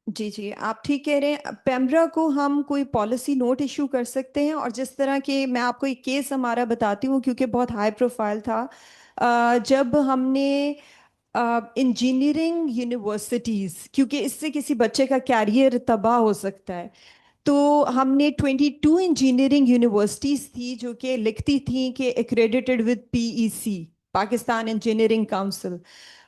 जी जी, आप ठीक कह रहे हैं. पेमरा को हम कोई पॉलिसी नोट इशू कर सकते हैं, और जिस तरह के मैं आपको एक केस हमारा बताती हूँ क्योंकि बहुत हाई प्रोफाइल था. जब हमने इंजीनियरिंग यूनिवर्सिटीज़, क्योंकि इससे किसी बच्चे का कैरियर तबाह हो सकता है, तो हमने 22 इंजीनियरिंग यूनिवर्सिटीज़ थी जो कि लिखती थी कि accredited with PEC, Pakistan engineering council.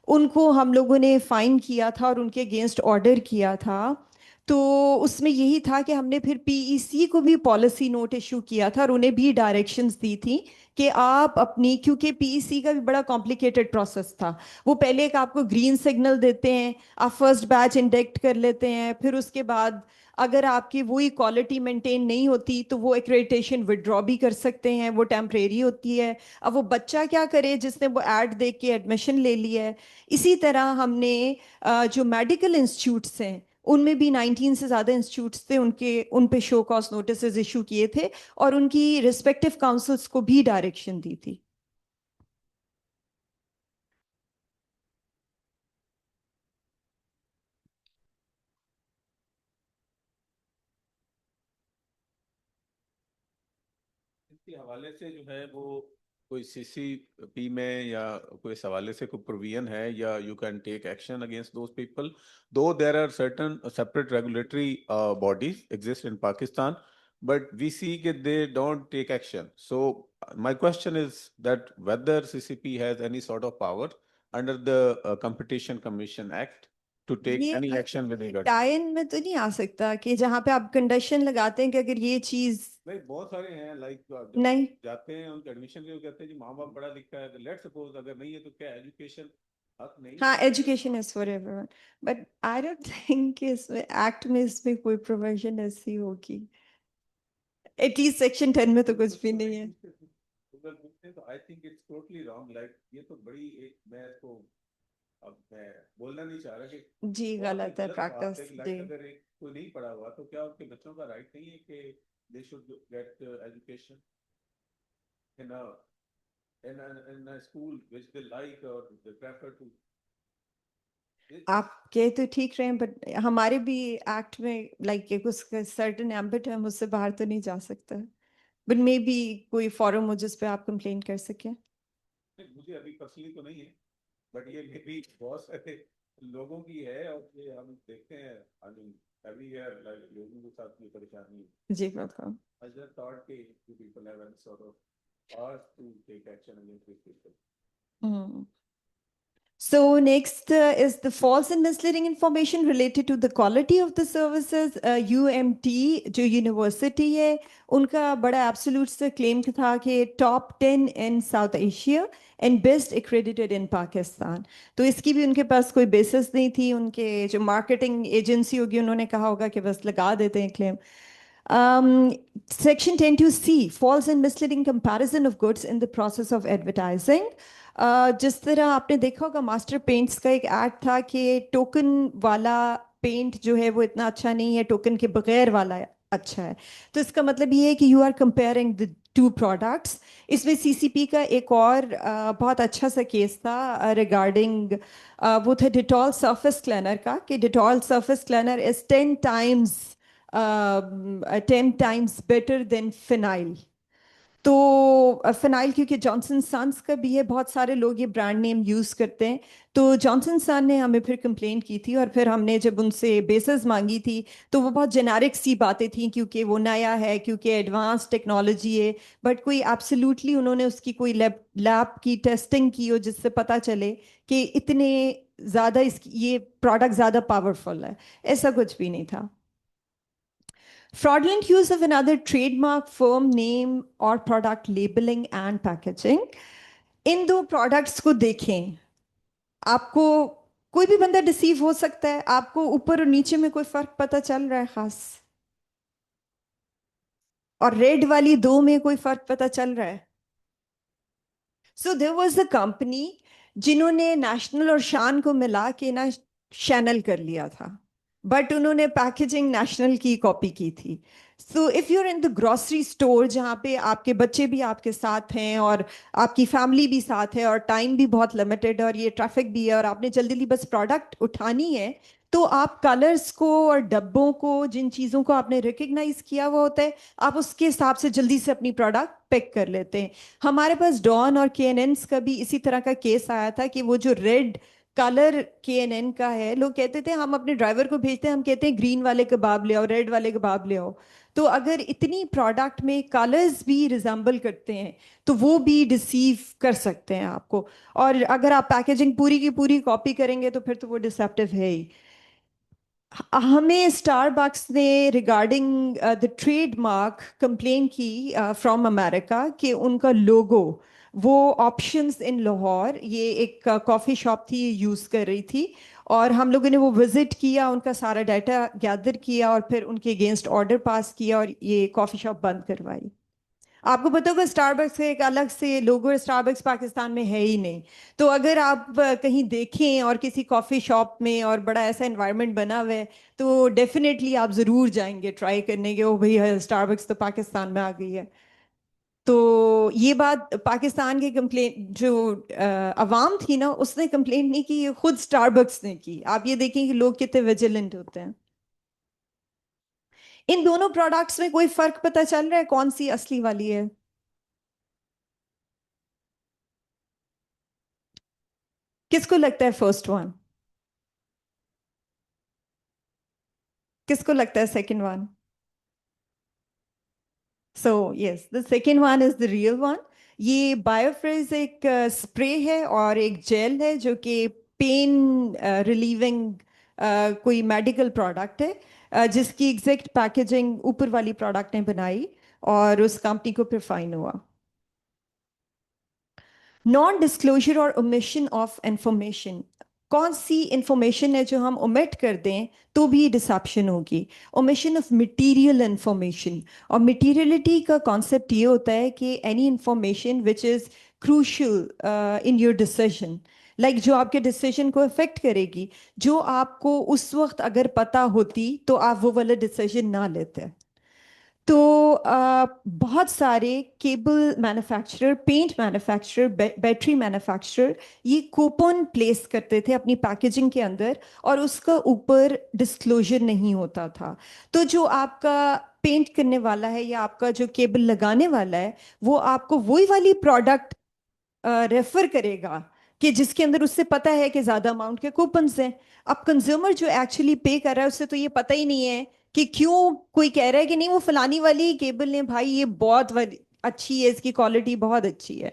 उनको हम लोगों ने फाइन किया था और उनके अगेंस्ट ऑर्डर किया था. तो उसमें यही था कि हमने फिर पीईसी को भी पॉलिसी नोट इशू किया था और उन्हें भी डायरेक्शंस दी थी कि आप अपनी, क्योंकि पीईसी का भी बड़ा कॉम्प्लिकेटेड प्रोसेस था. वो पहले एक आपको ग्रीन सिग्नल देते हैं, आप फर्स्ट बैच इंडेक्ट कर लेते हैं, फिर उसके बाद अगर आपकी वही क्वालिटी मेंटेन नहीं होती तो वो एक्रेडिटेशन विड्रॉ भी कर सकते हैं, वो टेम्परेरी होती है. अब वो बच्चा क्या करे जिसने वो ऐड देख के एडमिशन ले लिया है. इसी तरह हमने जो मेडिकल इंस्टीट्यूट्स हैं उनमें भी 19 से ज़्यादा इंस्टीट्यूट्स थे, उनके उन पे शो कॉज नोटिस इशू किए थे और उनकी रिस्पेक्टिव काउंसिल्स को भी डायरेक्शन दी थी. इसके हवाले से जो है वो कोई सीसीपी में या कोई इस हवाले से कोई प्रोविजन है, या you can take action against those people, though there are certain separate regulatory bodies exist in Pakistan, but we see that they don't take action. So my question is that whether CCP has any sort of power under the Competition Commission Act to take ये any action with regard. टाइन में तो नहीं आ सकता कि जहाँ पे आप कंडीशन लगाते हैं कि अगर ये चीज. नहीं, बहुत सारे हैं लाइक नहीं. जाते हैं उनके एडमिशन के कहते हैं जी माँ बाप पढ़ा लिखा है, लेट्स सपोज अगर नहीं है तो क्या एजुकेशन हक नहीं? हाँ, education is for everyone, but I don't think इसमें एक्ट में इसमें कोई प्रोविजन ऐसी होगी. एटलीस्ट सेक्शन 10 में तो कुछ भी नहीं है. तो I think it's totally wrong. Like ये तो बड़ी एक, मैं इसको अब मैं बोलना नहीं चाह रहा कि जी बहुत ही गलत है गलत बात प्रैक्टिस है कि जी like अगर एक कोई नहीं पढ़ा हुआ तो क्या उनके बच्चों का राइट नहीं है कि they should get education in a in a school which they like or they prefer to. आप कह तो ठीक रहे हैं बट हमारे भी एक्ट में लाइक एक उसका सर्टेन एम्बिट है, हम उससे बाहर तो नहीं जा सकते, बट मे बी कोई फॉरम हो जिस पे आप कंप्लेन कर सके। मुझे अभी पर्सनली तो नहीं है बट ये मे बी बहुत सारे लोगों की है और ये हम देखते हैं I mean every year like लोगों के साथ ये परेशानी है। जी बिल्कुल। I just thought कि you people have any sort of urge to take action against these people. Hmm. So next is the false and misleading information related to the quality of the services. UMT जो university है उनका बड़ा absolute से claim था कि top 10 in South Asia and best accredited in Pakistan. तो इसकी भी उनके पास कोई बेसिस नहीं थी, उनके जो मार्केटिंग एजेंसी होगी उन्होंने कहा होगा कि बस लगा देते हैं claim. Section 10(2)(c, false and misleading comparison of goods in the process of advertising. जिस तरह आपने देखा होगा मास्टर पेंट्स का एक ऐड था कि टोकन वाला पेंट जो है वो इतना अच्छा नहीं है, टोकन के बगैर वाला अच्छा है। तो इसका मतलब ये है कि you are comparing the two products. इसमें सीसीपी का एक और बहुत अच्छा सा केस था रिगार्डिंग वो था डिटॉल सरफेस क्लीनर का, कि Dettol surface cleaner is 10 times 10 times better than phenyl. तो फिनाइल क्योंकि जॉनसन सन्स का भी है, बहुत सारे लोग ये ब्रांड नेम यूज़ करते हैं, तो जॉनसन सन ने हमें फिर कंप्लेन की थी और फिर हमने जब उनसे बेसिस मांगी थी तो वो बहुत जेनेरिक सी बातें थी क्योंकि वो नया है, क्योंकि एडवांस टेक्नोलॉजी है, बट कोई एब्सोल्युटली उन्होंने उसकी कोई लैब की टेस्टिंग की हो जिससे पता चले कि इतने ज़्यादा इसकी ये प्रोडक्ट ज़्यादा पावरफुल है, ऐसा कुछ भी नहीं था। Fraudulent use of another trademark, firm name or product labeling and packaging. इन दो प्रोडक्ट्स को देखें, आपको कोई भी बंदा डिसीव हो सकता है, आपको ऊपर और नीचे में कोई फर्क पता चल रहा है खास, और रेड वाली दो में कोई फर्क पता चल रहा है। So there was a company जिन्होंने नेशनल और शान को मिला के ना शैनल कर लिया था, बट उन्होंने पैकेजिंग नेशनल की कॉपी की थी। So if you're in the grocery store जहाँ पे आपके बच्चे भी आपके साथ हैं और आपकी फैमिली भी साथ है और टाइम भी बहुत लिमिटेड है और ये ट्रैफिक भी है और आपने जल्दी जल्दी बस प्रोडक्ट उठानी है, तो आप कलर्स को और डब्बों को, जिन चीज़ों को आपने रिकग्नाइज किया हुआ होता है, आप उसके हिसाब से जल्दी से अपनी प्रोडक्ट पिक कर लेते हैं। हमारे पास डॉन और KNN's का भी इसी तरह का केस आया था कि वो जो रेड कलर KNN का है, लोग कहते थे हम अपने ड्राइवर को भेजते हैं, हम कहते हैं ग्रीन वाले कबाब ले आओ, रेड वाले कबाब ले आओ। तो अगर इतनी प्रोडक्ट में कलर्स भी रिजेंबल करते हैं तो वो भी डिसीव कर सकते हैं आपको, और अगर आप पैकेजिंग पूरी की पूरी कॉपी करेंगे तो फिर तो वो डिसेप्टिव है ही। हमें स्टारबक्स ने रिगार्डिंग द ट्रेडमार्क कंप्लेन की फ्रॉम अमेरिका कि उनका लोगो वो ऑप्शंस इन लाहौर, ये एक कॉफ़ी शॉप थी, यूज़ कर रही थी, और हम लोगों ने वो विज़िट किया, उनका सारा डाटा गैदर किया और फिर उनके अगेंस्ट ऑर्डर पास किया और ये कॉफ़ी शॉप बंद करवाई। आपको पता होगा स्टारबक्स का एक अलग से लोगो, स्टारबक्स पाकिस्तान में है ही नहीं। तो अगर आप कहीं देखें और किसी कॉफ़ी शॉप में और बड़ा ऐसा एनवायरनमेंट बना हुआ है तो डेफिनेटली आप ज़रूर जाएंगे ट्राई करने के, ओ भैया स्टारबक्स तो पाकिस्तान में आ गई है। तो ये बात पाकिस्तान के कंप्लेन जो अवाम थी ना, उसने कंप्लेन नहीं की, ये खुद स्टारबक्स ने की। आप ये देखें कि लोग कितने विजिलेंट होते हैं। इन दोनों प्रोडक्ट्स में कोई फर्क पता चल रहा है कौन सी असली वाली है? किसको लगता है फर्स्ट वन? किसको लगता है second one? So yes, the second one is the real one. ये बायोफ्रेज एक स्प्रे है और एक जेल है जो कि पेन रिलीविंग कोई मेडिकल प्रोडक्ट है, जिसकी एग्जैक्ट पैकेजिंग ऊपर वाली प्रोडक्ट ने बनाई और उस कंपनी को फिर फाइन हुआ। नॉन डिस्क्लोजर और ओमिशन ऑफ इंफॉर्मेशन, कौन सी इंफॉर्मेशन है जो हम ओमिट कर दें तो भी डिसेप्शन होगी? ओमिशन ऑफ मटेरियल इंफॉर्मेशन, और मटेरियलिटी का कॉन्सेप्ट ये होता है कि any information which is crucial in your decision, like जो आपके डिसीजन को अफेक्ट करेगी, जो आपको उस वक्त अगर पता होती तो आप वो वाला डिसीजन ना लेते। तो बहुत सारे cable manufacturer, paint manufacturer, battery manufacturer ये कूपन प्लेस करते थे अपनी पैकेजिंग के अंदर और उसका ऊपर डिस्क्लोजर नहीं होता था। तो जो आपका पेंट करने वाला है या आपका जो केबल लगाने वाला है वो आपको वही वाली प्रोडक्ट रेफर करेगा कि जिसके अंदर उससे पता है कि ज्यादा अमाउंट के कूपन्स हैं। अब कंज्यूमर जो एक्चुअली पे कर रहा है उससे तो ये पता ही नहीं है कि क्यों कोई कह रहा है कि नहीं वो फलानी वाली केबल ने भाई ये बहुत वाली अच्छी है, इसकी क्वालिटी बहुत अच्छी है।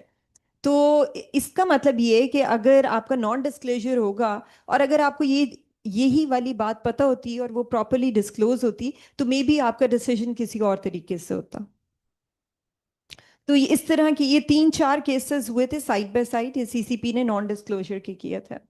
तो इसका मतलब ये है कि अगर आपका नॉन डिस्क्लोजर होगा और अगर आपको यही वाली बात पता होती और वो प्रॉपरली डिस्क्लोज होती तो मे बी आपका डिसीजन किसी और तरीके से होता। तो इस तरह के ये 3-4 केसेस हुए थे साइड बाय साइड, ये सीसीपी ने नॉन डिस्क्लोजर के किए थे।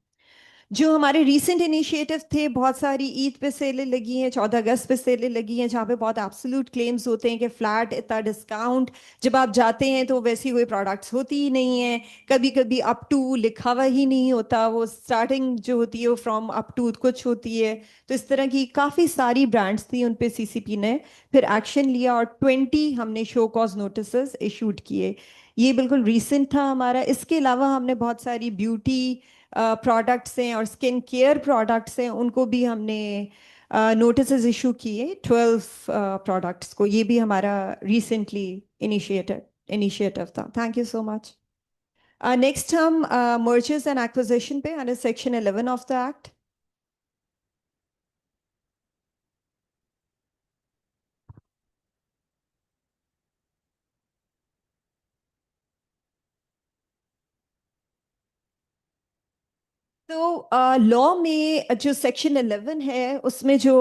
जो हमारे रीसेंट इनिशिएटिव थे, बहुत सारी ईद पे सेलें लगी हैं, 14 अगस्त पे सेलें लगी हैं, जहाँ पे बहुत एब्सोल्यूट क्लेम्स होते हैं कि फ्लैट इतना डिस्काउंट, जब आप जाते हैं तो वैसी कोई प्रोडक्ट्स होती ही नहीं है, कभी कभी अप टू लिखा हुआ ही नहीं होता, वो स्टार्टिंग जो होती है वो फ्रॉम अप टू कुछ होती है। तो इस तरह की काफ़ी सारी ब्रांड्स थी, उन पे सीसीपी ने फिर एक्शन लिया और 20 हमने शो कॉज नोटिस इशूड किए। ये बिल्कुल रिसेंट था हमारा। इसके अलावा हमने बहुत सारी ब्यूटी प्रोडक्ट्स हैं और स्किन केयर प्रोडक्ट्स हैं, उनको भी हमने नोटिस इशू किए 12 प्रोडक्ट्स को। ये भी हमारा रिसेंटली इनिशिएटिव था। Thank you so much. Next हम मर्जर्स एंड एक्विजिशन पे under section 11 of the act. तो लॉ में जो सेक्शन 11 है उसमें जो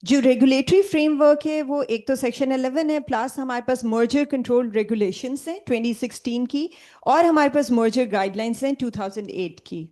रेगुलेटरी फ्रेमवर्क है वो एक तो सेक्शन 11 है, प्लस हमारे पास मर्जर कंट्रोल रेगुलेशंस हैं 2016 की, और हमारे पास मर्जर गाइडलाइंस हैं 2008 की।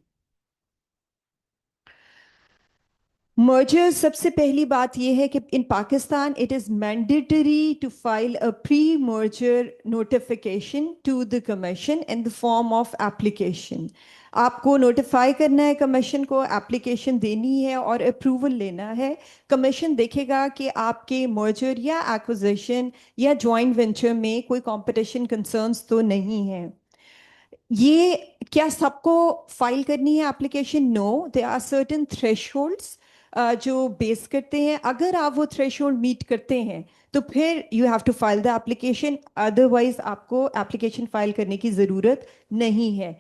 मर्जर, सबसे पहली बात यह है कि in Pakistan it is mandatory to file a pre merger notification to the commission in the form of application. आपको नोटिफाई करना है कमीशन को, एप्लीकेशन देनी है और अप्रूवल लेना है। कमीशन देखेगा कि आपके मर्जर या एक्विजिशन या जॉइंट वेंचर में कोई कंपटीशन कंसर्न्स तो नहीं है। ये क्या सबको फाइल करनी है application? No, they are certain thresholds जो बेस करते हैं। अगर आप वो थ्रेशोल्ड मीट करते हैं तो फिर you have to file the application, otherwise आपको एप्लीकेशन फाइल करने की ज़रूरत नहीं है।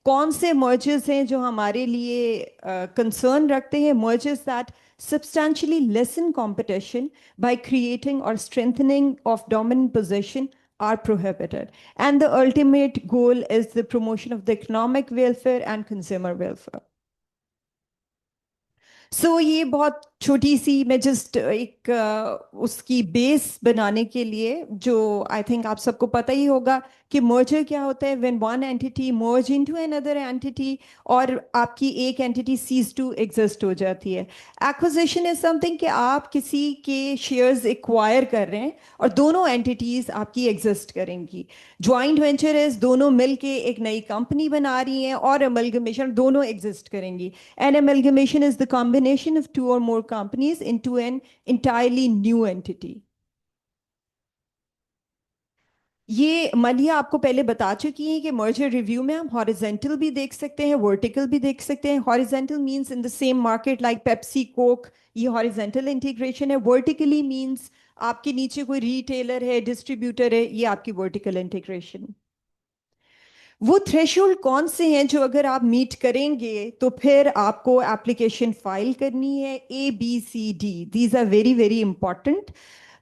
कौन से मर्जर्स हैं जो हमारे लिए कंसर्न रखते हैं? Mergers that substantially lessen competition by creating or strengthening of dominant position are prohibited. And the ultimate goal is the promotion of the economic welfare and consumer welfare. सो ये बहुत छोटी सी, मैं जस्ट एक उसकी बेस बनाने के लिए, जो आई थिंक आप सबको पता ही होगा कि मर्जर क्या होता है, when one entity merge into another entity और आपकी एक एंटिटी सीज टू एग्जिस्ट हो जाती है। एक्विजिशन इज समथिंग कि आप किसी के शेयर्स एक्वायर कर रहे हैं और दोनों एंटिटीज आपकी एग्जिस्ट करेंगी। ज्वाइंट वेंचर इज दोनों मिल के एक नई कंपनी बना रही हैं, और अमलगमेशन दोनों एग्जिस्ट करेंगी। And amalgamation is the combination of 2 or more companies into an entirely new entity. ये मलिया आपको पहले बता चुकी है कि मर्जर रिव्यू में हम हॉरिजेंटल भी देख सकते हैं, वर्टिकल भी देख सकते हैं। Horizontal means in the same market like Pepsi, Coke, ये हॉरिजेंटल इंटीग्रेशन है। वर्टिकली मींस आपके नीचे कोई रिटेलर है, डिस्ट्रीब्यूटर है, ये आपकी वर्टिकल इंटीग्रेशन। वो थ्रेशोल्ड कौन से हैं जो अगर आप मीट करेंगे तो फिर आपको एप्लीकेशन फाइल करनी है? ABCD, these are very very important.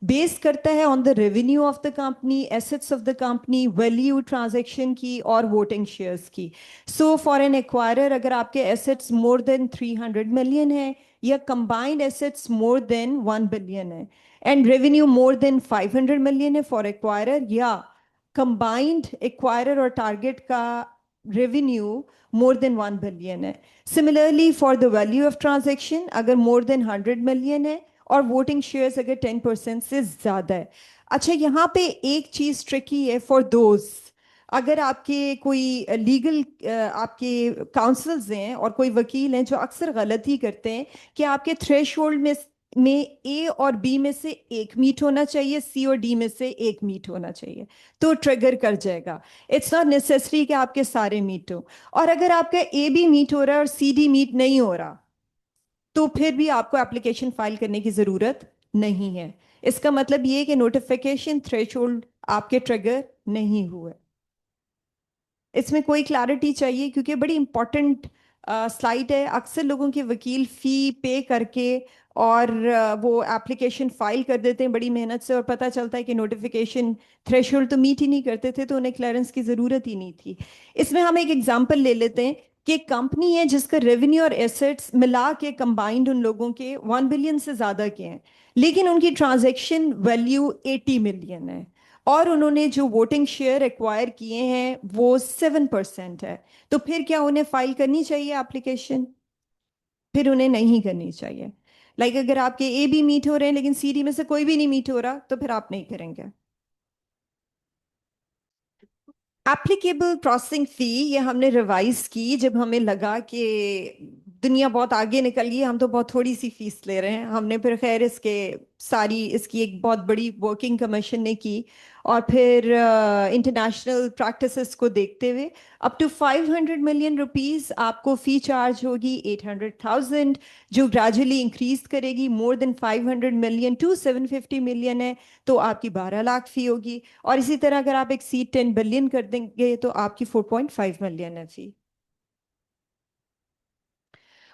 Base करता है on the revenue of the company, assets of the company, value transaction की और वोटिंग शेयर्स की। सो फॉर एन एक्वायरर, अगर आपके एसेट्स मोर देन 300 मिलियन है या combined assets more than 1 billion है and revenue more than 500 million है for acquirer, या कंबाइंड एक्वायरर और टारगेट का रेवेन्यू मोर देन 1 बिलियन है। Similarly for the value of transaction, अगर मोर देन 100 मिलियन है और वोटिंग शेयर्स अगर 10% से ज़्यादा है। अच्छा, यहाँ पे एक चीज़ ट्रिकी है फॉर दोज, अगर आपके कोई लीगल आपके काउंसल्स हैं और कोई वकील हैं जो अक्सर गलती करते हैं कि आपके थ्रेशोल्ड में ए और बी में से एक मीट होना चाहिए, सी और डी में से एक मीट होना चाहिए, तो ट्रिगर कर जाएगा। इट्स नॉट नेसेसरी कि आपके सारे मीट हो। और अगर आपका ए बी मीट हो रहा है और सी डी मीट नहीं हो रहा, तो फिर भी आपको एप्लीकेशन फाइल करने की ज़रूरत नहीं है। इसका मतलब ये है कि नोटिफिकेशन थ्रेशोल्ड आपके ट्रिगर नहीं हुए। इसमें कोई क्लैरिटी चाहिए क्योंकि बड़ी इंपॉर्टेंट स्लाइड है। अक्सर लोगों के वकील फ़ी पे करके और वो एप्लीकेशन फाइल कर देते हैं बड़ी मेहनत से, और पता चलता है कि नोटिफिकेशन थ्रेशोल्ड तो मीट ही नहीं करते थे, तो उन्हें क्लियरेंस की ज़रूरत ही नहीं थी। इसमें हम एक एग्जांपल ले लेते हैं कि एक कंपनी है जिसका रेवेन्यू और एसेट्स मिला के कंबाइंड उन लोगों के 1 बिलियन से ज़्यादा के हैं, लेकिन उनकी ट्रांजैक्शन वैल्यू 80 मिलियन है और उन्होंने जो वोटिंग शेयर एक्वायर किए हैं वो 7% है। तो फिर क्या उन्हें फाइल करनी चाहिए एप्लीकेशन? फिर उन्हें नहीं करनी चाहिए। अगर आपके ए बी मीट हो रहे हैं लेकिन सी डी में से कोई भी नहीं मीट हो रहा, तो फिर आप नहीं करेंगे। एप्लीकेबल प्रोसेसिंग फी ये हमने रिवाइज की जब हमें लगा कि दुनिया बहुत आगे निकल गई, हम तो बहुत थोड़ी सी फीस ले रहे हैं। हमने फिर खैर इसकी एक बहुत बड़ी वर्किंग कमीशन ने की, और फिर इंटरनेशनल प्रैक्टिसेस को देखते हुए अप टू 500 मिलियन रुपीस आपको फ़ी चार्ज होगी 800,000, जो ग्रेजुअली इंक्रीज करेगी। More than 500 million to 750 million है तो आपकी 12 लाख फ़ी होगी। और इसी तरह अगर आप एक सीट 10 बिलियन कर देंगे तो आपकी 4.5 मिलियन है फ़ी।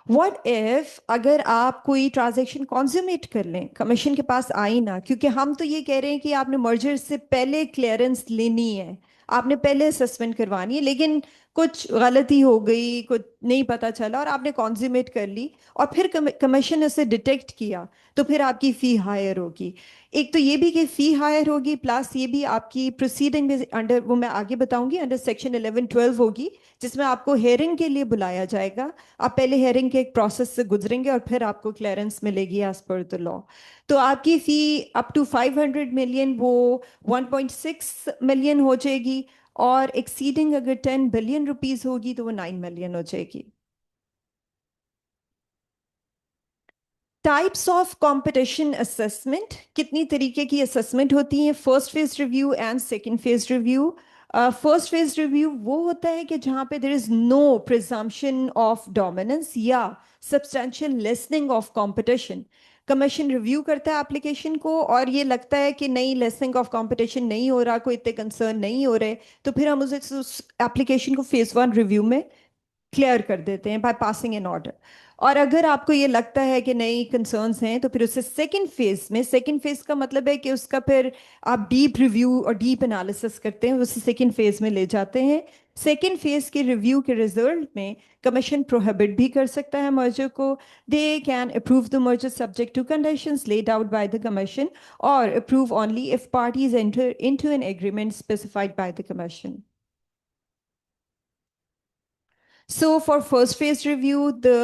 व्हाट इफ अगर आप कोई ट्रांजैक्शन कॉन्ज्यूमेट कर लें, कमीशन के पास आई ना, क्योंकि हम तो ये कह रहे हैं कि आपने मर्जर से पहले क्लियरेंस लेनी है, आपने पहले असेसमेंट करवानी है, लेकिन कुछ गलती हो गई, कुछ नहीं पता चला और आपने कॉन्ज्यूमेट कर ली और फिर कमीशन ने उसे डिटेक्ट किया, तो फिर आपकी फ़ी हायर होगी। एक तो ये भी कि फ़ी हायर होगी, प्लस ये भी आपकी प्रोसीडिंग में अंडर, वो मैं आगे बताऊंगी, अंडर सेक्शन 1112 होगी, जिसमें आपको हेयरिंग के लिए बुलाया जाएगा। आप पहले हेयरिंग के एक प्रोसेस से गुजरेंगे और फिर आपको क्लियरेंस मिलेगी एज पर द लॉ। तो आपकी फ़ी अप टू 500 मिलियन वो 1.6 मिलियन हो जाएगी, और एक्सीडिंग अगर 10 बिलियन रुपीस होगी तो वो 9 मिलियन हो जाएगी। टाइप्स ऑफ कंपटीशन असेसमेंट, कितनी तरीके की असेसमेंट होती है? First phase review and second phase review. First phase review वो होता है कि जहां पे there is no presumption of dominance या substantial lessening of competition. Commission review करता है एप्लीकेशन को और ये लगता है कि नहीं, लेसनिंग ऑफ कंपटीशन नहीं हो रहा, कोई इतने कंसर्न नहीं हो रहे, तो फिर हम उस एप्लीकेशन को फेज 1 रिव्यू में क्लियर कर देते हैं बाय पासिंग एन ऑर्डर। और अगर आपको ये लगता है कि नई कंसर्न्स हैं तो फिर उसे सेकंड फेज में, सेकंड फेज का मतलब है कि उसका फिर आप डीप रिव्यू और डीप एनालिसिस करते हैं, उसे सेकंड फेज में ले जाते हैं। सेकंड फेज के रिव्यू के रिजल्ट में कमीशन प्रोहिबिट भी कर सकता है मर्जर को। They can approve the merger subject to conditions laid out by the commission और approve only if parties enter into an agreement specified by the commission. So for first phase review, the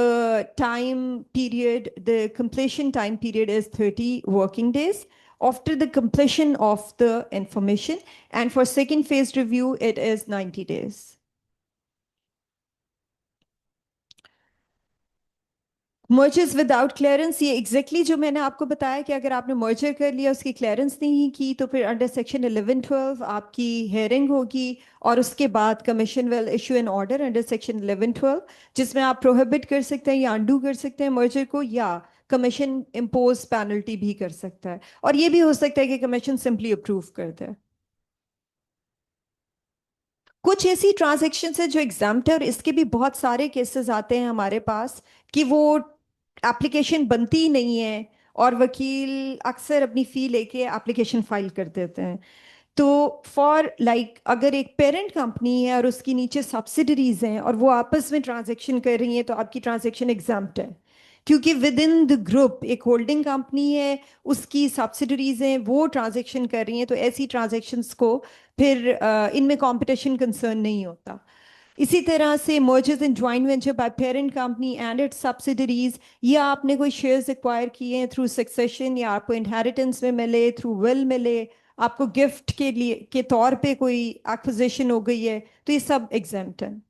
completion time period is 30 working days after the completion of the information. And for second phase review, it is 90 days. Mergers without clearance, ये exactly जो मैंने आपको बताया कि अगर आपने merger कर लिया, उसकी क्लियरेंस नहीं की, तो फिर अंडर सेक्शन 1112 आपकी हेयरिंग होगी और उसके बाद commission will issue an order under section 1112 जिसमें आप प्रोहिबिट कर सकते हैं या अंडू कर सकते हैं मर्जर को, या कमीशन इम्पोज पेनल्टी भी कर सकता है, और ये भी हो सकता है कि कमीशन सिंपली अप्रूव कर दे। कुछ ऐसी ट्रांजैक्शन है जो एग्जाम्प्ट है और इसके भी बहुत सारे केसेस आते हैं हमारे पास कि वो एप्लीकेशन बनती ही नहीं है और वकील अक्सर अपनी फ़ी लेके एप्लीकेशन फाइल कर देते हैं। तो अगर एक पेरेंट कंपनी है और उसकी नीचे सब्सिडरीज हैं और वो आपस में ट्रांजैक्शन कर रही हैं, तो आपकी ट्रांजैक्शन एग्जाम्प्ट है, क्योंकि विद इन द ग्रुप एक होल्डिंग कंपनी है, उसकी सब्सिडरीज हैं, वो ट्रांजैक्शन कर रही हैं, तो ऐसी ट्रांजैक्शंस को फिर इनमें कंपटीशन कंसर्न नहीं होता। इसी तरह से mergers and joint venture by parent company and its subsidiaries, या आपने कोई shares acquire किए हैं through succession, या आपको inheritance में मिले, through will मिले, आपको gift के लिए के तौर पे कोई acquisition हो गई है, तो ये सब exempt है।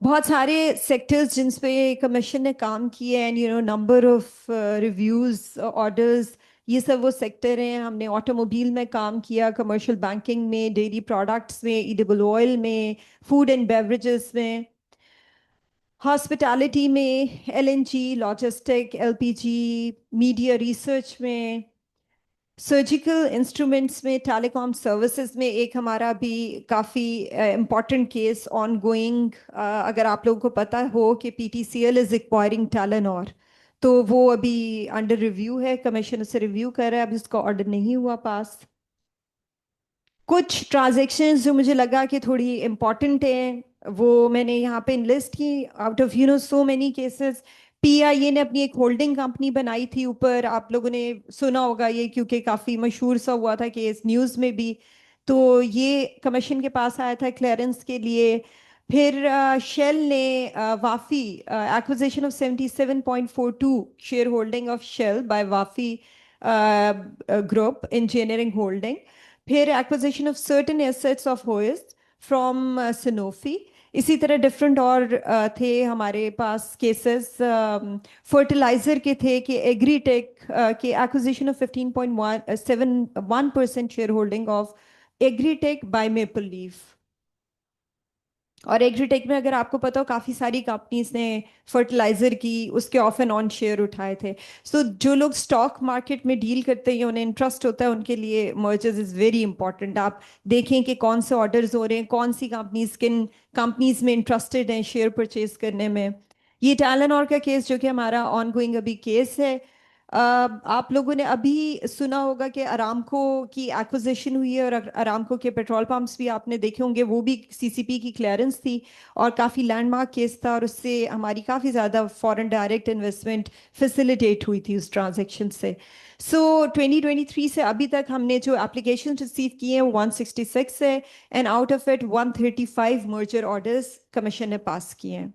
बहुत सारे सेक्टर्स जिन पे कमीशन ने काम किए and number of reviews orders, ये सब वो सेक्टर हैं। हमने ऑटोमोबाइल में काम किया, कमर्शियल बैंकिंग में, डेयरी प्रोडक्ट्स में, एडिबल ऑयल में, फूड एंड बेवरेजेस में, हॉस्पिटैलिटी में, LNG, logistic, LPG, media research में, सर्जिकल इंस्ट्रूमेंट्स में, टेलीकॉम सर्विसेज में। एक हमारा भी काफ़ी इम्पॉर्टेंट केस ऑन गोइंग, अगर आप लोगों को पता हो कि पीटीसीएल इज एक्वायरिंग टेलेनॉर, तो वो अभी अंडर रिव्यू है, कमीशन उसे रिव्यू कर रहा है, अभी उसका ऑर्डर नहीं हुआ पास। कुछ ट्रांजेक्शन्स जो मुझे लगा कि थोड़ी इम्पॉर्टेंट हैं वो मैंने यहाँ पे लिस्ट की। Out of so many cases, PIA ने अपनी एक होल्डिंग कंपनी बनाई थी ऊपर, आप लोगों ने सुना होगा ये क्योंकि काफ़ी मशहूर सा हुआ था केस न्यूज़ में भी। तो ये कमीशन के पास आया था क्लियरेंस के लिए। फिर शेल ने Wafi acquisition of 77.42 share holding of Shell by Wafi group engineering holding. फिर acquisition of certain assets of Hoechst from Sanofi। इसी तरह डिफरेंट और थे हमारे पास केसेस। फर्टिलाइजर के थे कि एग्रीटेक के acquisition of 15.71% share holding of Agritech by Maple Leaf. और एग्रीटेक में अगर आपको पता हो काफ़ी सारी कंपनीज ने फर्टिलाइजर की उसके ऑफ एंड ऑन शेयर उठाए थे। सो जो लोग स्टॉक मार्केट में डील करते हैं, उन्हें इंटरेस्ट होता है, उनके लिए मर्जर्स इज़ वेरी इंपॉर्टेंट। आप देखें कि कौन से ऑर्डर्स हो रहे हैं, कौन सी कंपनीज किन कंपनीज में इंटरेस्टेड हैं शेयर परचेज करने में। ये टेलेनॉर का केस जो कि हमारा ऑन गोइंग अभी केस है। आप लोगों ने अभी सुना होगा कि अरामको की एक्विजिशन हुई है, और अरामको के पेट्रोल पंप्स भी आपने देखे होंगे, वो भी सीसीपी की क्लियरेंस थी और काफ़ी लैंडमार्क केस था, और उससे हमारी काफ़ी ज़्यादा फॉरेन डायरेक्ट इन्वेस्टमेंट फैसिलिटेट हुई थी उस ट्रांजैक्शन से। सो 2023 से अभी तक हमने जो एप्लीकेशन रिसीव किए हैं वो 166 है, and out of it 135 merger orders commission ने पास किए हैं।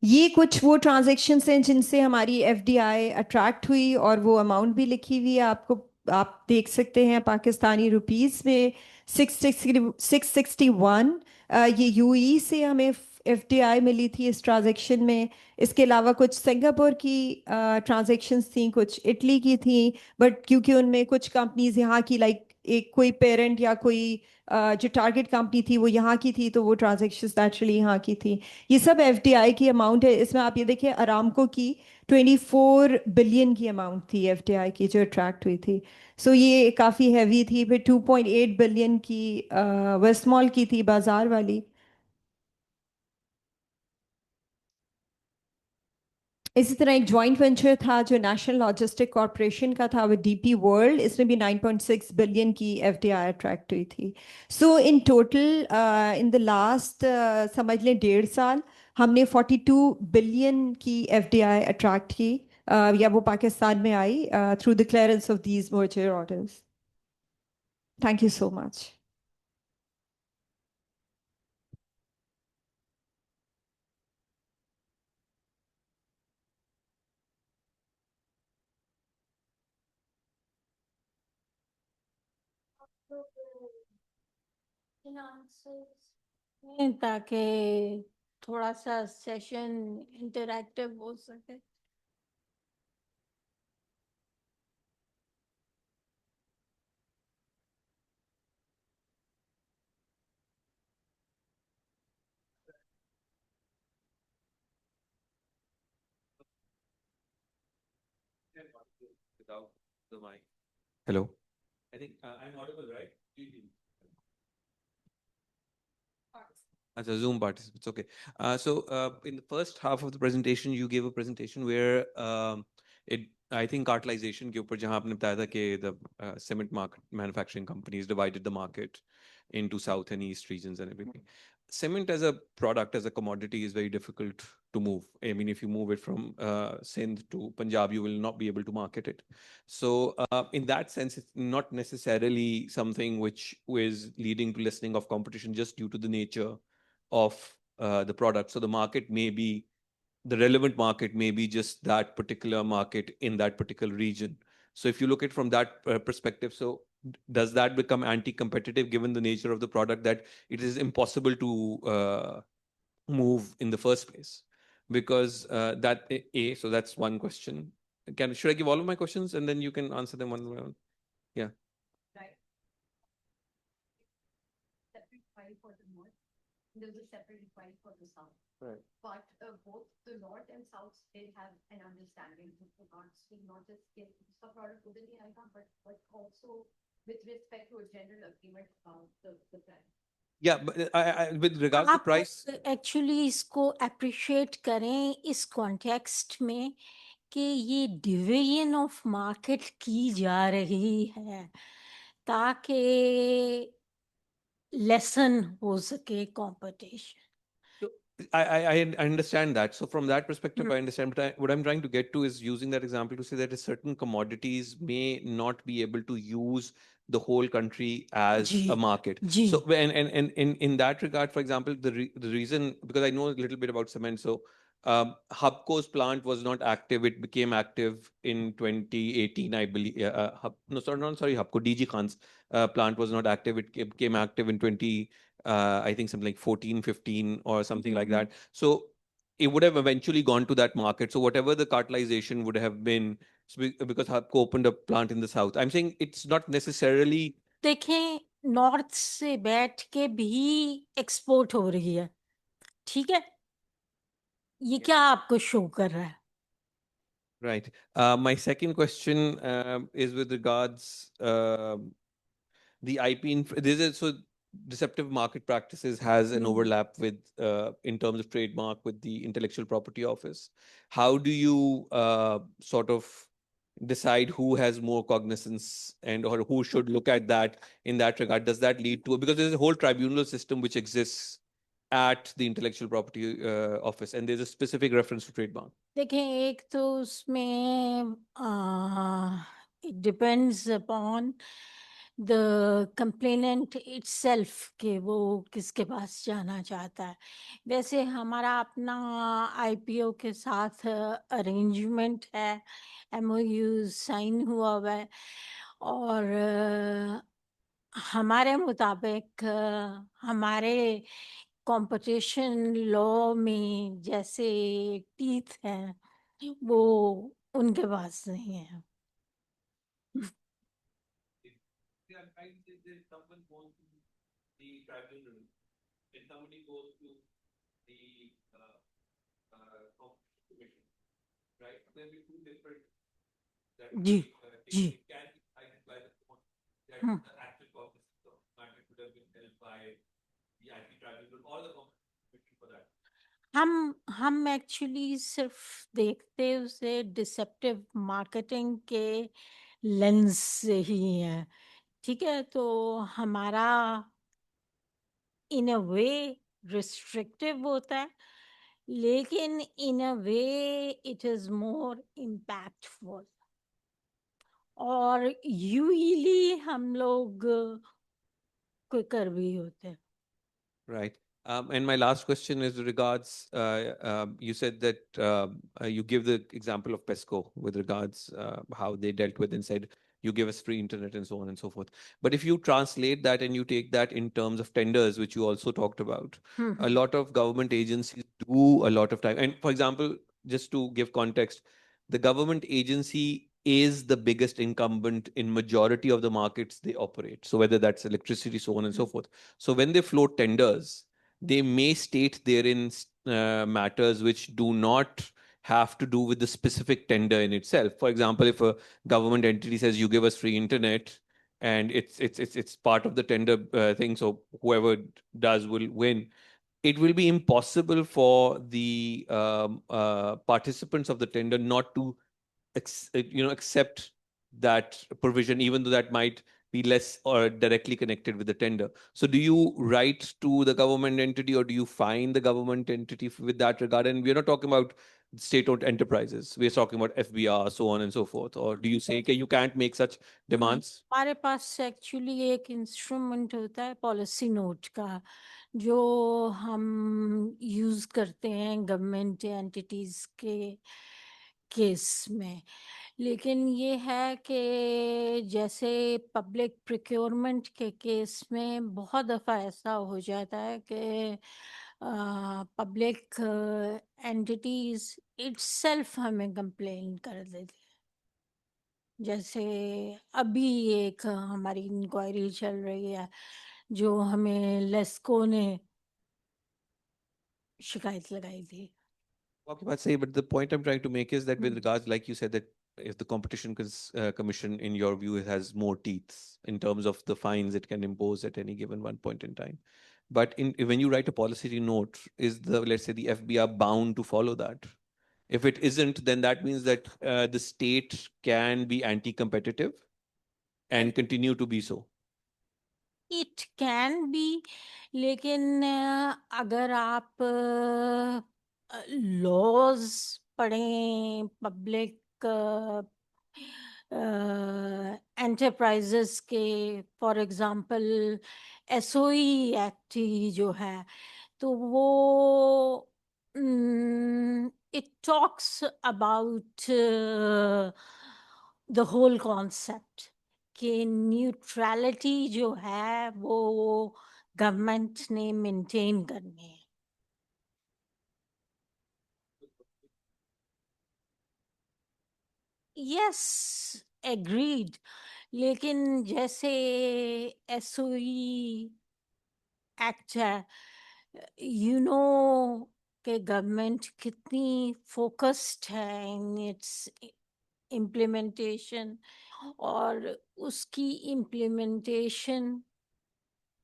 ये कुछ वो ट्रांजैक्शंस हैं जिनसे हमारी एफडीआई अट्रैक्ट हुई, और वो अमाउंट भी लिखी हुई है आपको, आप देख सकते हैं पाकिस्तानी रुपीस में 661। ये यूई से हमें एफडीआई मिली थी इस ट्रांजैक्शन में। इसके अलावा कुछ सिंगापुर की ट्रांजैक्शंस थी, कुछ इटली की थी, बट क्योंकि उनमें कुछ कंपनीज यहाँ की, लाइक एक कोई पेरेंट या कोई जो टारगेट कंपनी थी वो यहाँ की थी, तो वो ट्रांजैक्शंस नेचुरली यहाँ की थी। ये सब एफडीआई की अमाउंट है। इसमें आप ये देखिए अरामको की 24 बिलियन की अमाउंट थी एफडीआई की जो अट्रैक्ट हुई थी। सो ये काफ़ी हैवी थी। फिर 2.8 बिलियन की वेस्टमॉल की थी, बाजार वाली। इसी तरह एक जॉइंट वेंचर था जो नेशनल लॉजिस्टिक कॉरपोरेशन का था, वो डीपी वर्ल्ड, इसमें भी 9.6 बिलियन की एफडीआई अट्रैक्ट हुई थी। So in total in the last समझ लें 1.5 साल हमने 42 बिलियन की एफडीआई अट्रैक्ट की, या वो पाकिस्तान में आई through the clearance of these merger orders. Thank you so much. ताकि थोड़ा सा सेशन इंटरैक्टिव हो सके। Without the mic. Hello. I think I'm audible, right? As a Zoom participants, okay. In the first half of the presentation, you gave a presentation where I think cartelization के ऊपर जहाँ आपने बताया था कि the cement market manufacturing companies divided the market into south and east regions and everything. cement as a product, as a commodity, is very difficult to move. I mean, if you move it from Sindh to Punjab, you will not be able to market it. So in that sense, it's not necessarily something which is leading to lessening of competition just due to the nature of the product. So the market may be, the relevant market may be just that particular market in that particular region. So if you look at it from that perspective, so does that become anti-competitive given the nature of the product that it is impossible to move in the first place? Because so that's one question. Should I give all of my questions and then you can answer them one by one? Yeah. Right. Separate file for the north. There's a separate file for the south. Right. But both the north and south still have an understanding with regards to not just the product within the icon, but also with respect to a general agreement about the plan. Yeah, but with regards to आप price, actually इसको appreciate करें इस context में कि ये division of market की जा रही है ताकि लेसन हो सके competition. so I understand that. So from that perspective, I understand. But what I'm trying to get to is using that example to say that certain commodities may not be able to use the whole country as जी, a market. जी. So and in that regard, for example, the reason, because I know a little bit about cement, so Hubco's plant was not active. It became active in 2018, I believe. Sorry, Hubco. DG Khan's plant was not active. It became active in 20. I think something like 14, 15 or something like that. So it would have eventually gone to that market. So whatever the cartelization would have been, because Hubco opened a plant in the south. I'm saying it's not necessarily. देखें north से बैठ के भी export हो रही है, ठीक है? ये क्या आपको शो कर रहा है? Right. My second question is with regards the IP. So deceptive market practices has an overlap with in terms of trademark with the Intellectual Property Office. How do you sort of decide who has more cognizance and or who should look at that in that regard? Does that lead to, because there's a whole tribunal system which exists at the Intellectual Property Office, and there's a specific reference to trademark. देखें एक तो उसमें it depends upon the complainant itself कि वो किसके पास जाना चाहता है. वैसे हमारा अपना IPO के साथ अरेंजमेंट है, MOU साइन हुआ हुआ है और हमारे मुताबिक हमारे कंपटीशन लॉ में जैसे टीथ हैं वो उनके पास नहीं है. Someone goes to the tribunal, if somebody goes to the competition commission, right? There'll be two different. जी, It जी. can be decided by the court that Hmm. the actual cognizance of matter could have been held by the IP tribunal or the competition commission for that. हम actually सिर्फ देखते उसे deceptive marketing के lens से ही है, ठीक है? तो हमारा इन अ वे रिस्ट्रिक्टिव होता है, लेकिन in a way it is more impactful और यूजली हम लोग क्विकर भी होते हैं. Right. And my last question is regards, you said that you give the example of PESCO with regards how they dealt with and said, you give us free internet and so on and so forth. But if you translate that and you take that in terms of tenders, which you also talked about, a lot of government agencies do a lot of time. And for example, just to give context, the government agency is the biggest incumbent in majority of the markets they operate. So whether that's electricity, so on and so forth. So when they float tenders, they may state therein matters which do not have to do with the specific tender in itself. For example, if a government entity says you give us free internet and it's part of the tender thing, so whoever does will win. It will be impossible for the participants of the tender not to accept that provision, even though that might be less or directly connected with the tender. So do you write to the government entity or do you find the government entity with that regard? And we're not talking about state-owned enterprises. We're talking about FBR, so on and so forth. Or do you say that you can't make such demands? हमारे पास actually एक instrument होता है policy note का जो हम use करते हैं government entities के केस में, लेकिन ये है कि जैसे पब्लिक प्रिक्योरमेंट के केस में बहुत दफ़ा ऐसा हो जाता है कि पब्लिक एंटिटीज इटसेल्फ हमें कंप्लेन कर देती है। जैसे अभी एक हमारी इंक्वायरी चल रही है जो हमें लेस्को ने शिकायत लगाई थी। Okay, but say, but the point I'm trying to make is that with regards, like you said, that if the commission in your view has more teeth in terms of the fines it can impose at any given one point in time, but when you write a policy note, is the, let's say, the FBR bound to follow that? If it isn't, then that means that the state can be anti-competitive and continue to be so. It can be, लेकिन अगर आप laws पढ़ें public enterprises के, for example SOE act ही जो है, तो वो it talks about the whole concept कि न्यूट्रलिटी जो है वो गवर्नमेंट ने मेंटेन करनी है। यस, एग्रीड, लेकिन जैसे एसओई एक्ट है, यू नो कि गवर्नमेंट कितनी फोकस्ड है इन इट्स इम्प्लीमेंटेशन, और उसकी इम्प्लीमेंटेशन